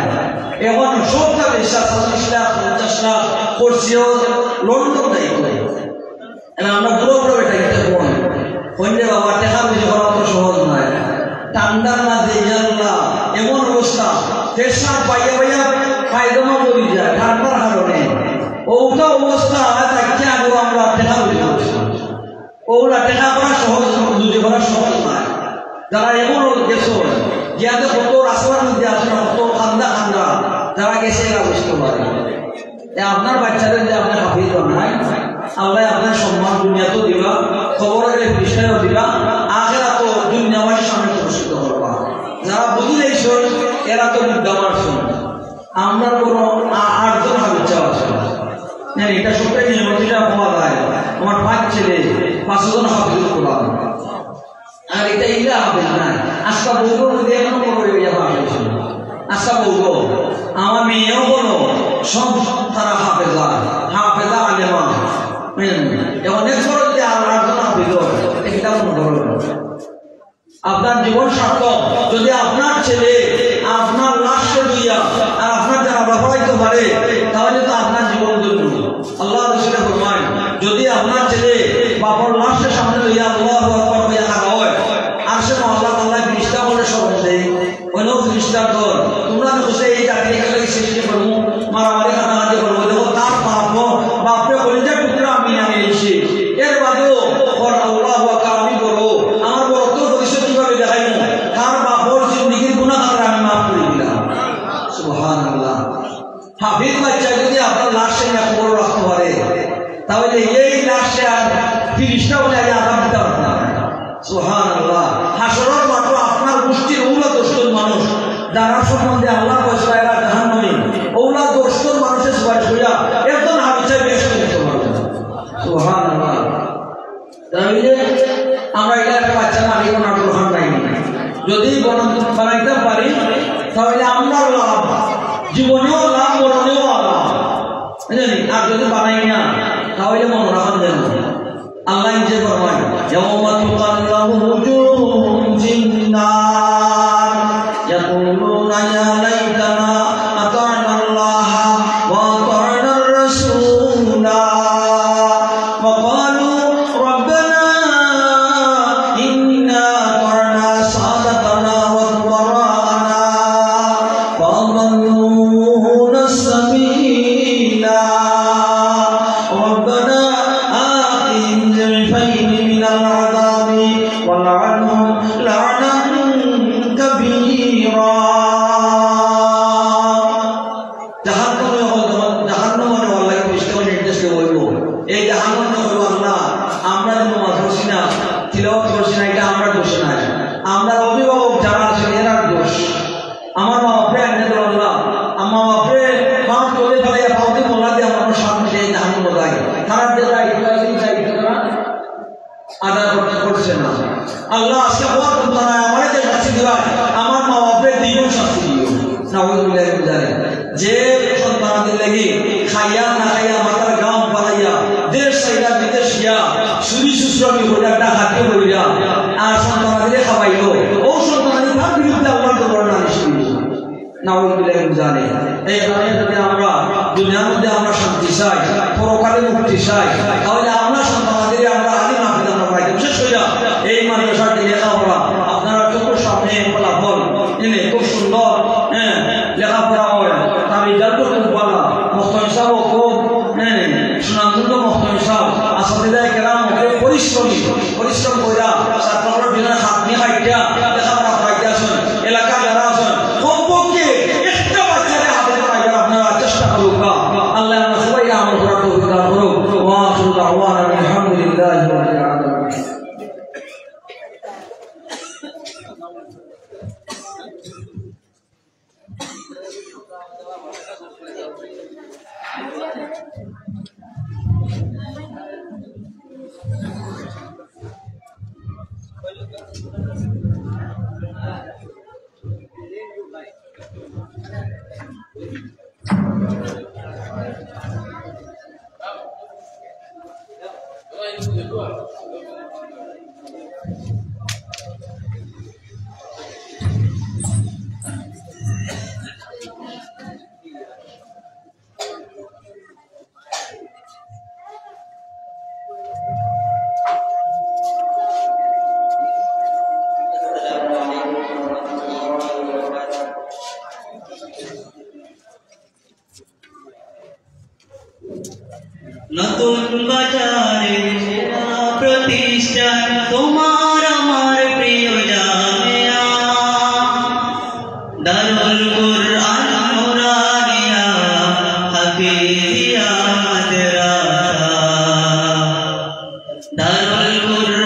এখন সবটা বিশ্বাস 40 লাখ 50 লাখ করছেও লন্ডন যাই করে আমরা পুরো পুরো এটা কইলে বাবা টাকা বেশি করা তো সহজ নয়। ঠান্ডার মাঝে আল্লাহ এমন অবস্থা প্রেশার পাইয়া পাইয়া ফায়দামা করি যায় ঠান্ডার কারণে ওটা অবস্থা থাকছে আগে আমরা টাকা বেশি করছি ওগুলা টাকা করা সহজ দুটি করা সহজ নয়। যারা এমন গেছো যাতে কত রাস্তার মধ্যে আছে কত খান্দা খান্দা যারা গেছে এরা বুঝতে পারে আপনার বাচ্চাদের যে আপনার হাফিজ বানায় আল্লাহ আপনার সম্মান দুনিয়াতেও দিবা খবর গেলে পৃষ্ঠায়ও দিবা আখিরাতেও দুনিয়াবাসীর সামনে প্রদর্শিত করবা। যারা বুঝলেইছো এরা তো বিদ্যমান শুন আমরা কোনো 8 জন হাফিজ আছে এটা সবটাই নিয়মিতটা পাওয়া যায়। আমার 5 ছেলে 5 জন হাফিজ কোরআন আর এটা ইলা হাফিজ না আজকা বলবো যদি এখনো করে যাবা আজকা বলবো আমার মেয়েও বলো সব তারা হাফেজা আলেমা অনেক খরচ দিয়ে আল্লাহর জন্য হাফেজ এটা আপনার জীবন সার্থক যদি আপনার ছেলে আপনার লাশে লইয়া আর আপনার যারা ব্যবহারিত পারে তাহলে তো আপনার জীবন ধন্য। আল্লাহ রাসূল ফরমান যদি আপনার ছেলে বাবার লাশের সামনে লইয়া আল্লাহু আকবার হইয়া খাড়া হয় আর সে আল্লাহ তাআলা ফেরেশতা বলে শপথ দেয় ওই ফেরেশতা দল তোমরা তো এই জাতিকে লাগি সৃষ্টি করবো মারামারি কাটাকাটি করবো দেখো তার বাপরে কলিজা টুকরা আমি এসে এর বাদেও আল্লাহু আকবার আমি করবো আমার বড় তো ভবিষ্যৎ কিভাবে দেখাইব তার বাপর জিন্দিগির গুনাহ আমি মাফ করে দিলাম সুবহানাল্লাহ। হাফিজ বাচ্চা যদি আপনার লাশে না কবর রাখতে পারে তাহলে এই লাশে আর ফিরিস্তা বলে আযাব দিতে পারবে না সুবহানাল্লাহ। হাসরের মাঠে আপনার গোষ্ঠীর ওগুলা 10 মানুষ যারা সম্বন্ধে আল্লাহ ফয়সালা এরা জাহান্নামী ওগুলা 10 মানুষের সুপারিশ হইয়া একজন হাফিজ বেশ করতে পারবে সুবহানাল্লাহ। তাহলে আমরা এটা একটা বাচ্চা মালিক না গ্রহণ নাই যদি বানাইতে পারি তাহলে আমরা লাভ জীবনেও লাভ মরণেও লাভ বুঝলেন আর যদি বানাই না তাহলে মনে রাখেন যেন আল্লাহ যে ফরমায় ইয়াউমা তুকাল্লাবু wujuhum ফিন-নার ইয়াকুলুনা ইয়া লাইতানা আতা'না আল্লাহা ওয়া আতা'না আর-রাসূলা ওয়া ক্বালু রাব্বানা ইন্না আতা'না সাদাতানা ওয়া কুবারা'ana ফা'adalluনা as-sabila rabbana من العذاب ولعنهم لعنا كبيرا জাহান্নাম আল্লাহ পরিষ্কার নির্দেশ বলবো এই জাহান্নাম হলো আল্লাহ আমরা নামাজ পড়ছি না তিলাওয়াত করছি না এটা আমরা দোষ না আমরা অভিভাবক যারা আছেন এরা দোষ আমার মা বাপরে আল্লাহ আল্লাহ আমার বাপরে মা চলে ফেলে পাউতে মোলা দিয়ে আমার সামনে এই জাহান্নাম লাগে খারাপ দিয়ে আদায় করছে না আল্লাহ আজকে বড় তোমরা আমারে যে শাস্তি দিবা আমার মা বাপের দ্বিগুণ শাস্তি দিও নাউযুবিল্লাহি মিন যালিক যে সন্তানদের লাগি খাইয়া না খাইয়া মাথার গাম পালাইয়া দেশ সাইরা বিদেশ গিয়া চুরি সুশ্রমী হইয়া ডাকাতি হইয়া আর সন্তানদের খাওয়াইলো ও সন্তানদের তার বিরুদ্ধে আল্লাহর দরবারে নালিশ করিল নাউযুবিল্লাহি মিন যালিক এই কারণে যদি আমরা দুনিয়ার মধ্যে আমরা শান্তি চাই পরকালে মুক্তি চাই তাহলে আমরা সন্তানদের আমরা আলিম হাফেজ আমরা পাই বিশেষ করে এই মাদ্রাসাটি লেখাপড়া আপনারা চোখের সামনে ফলাফল এনে খুব সুন্দর লেখাপড়া হয় তার রেজাল্টও খুব ভালো মস্তন সাহেবও খুব সুনামদুল্ল মস্তন সাহেব আসাদিদায় কেরাম পরিশ্রম কইরা ছাত্ররা বিভিন্ন হাত নিয়ে হাইটা লেখাপড়া করাইতে আসেন এলাকা যারা আছেন কমপক্ষে একটা বাচ্চারে হাতে করাইবার আপনারা চেষ্টা করুক আল্লাহ আমরা সবাই আমল করার তৌফিক দান করুক ওয়া আখিরু দাওয়ানা আলহামদুলিল্লাহি রাব্বিল আলামিন নতুন বাজারে প্রতিষ্ঠান তোমার আমার প্রিয় জামিয়া দারুল কুরআন নুরানিয়া হাফিজিয়া মাদ্রাসা দারুল কুরআন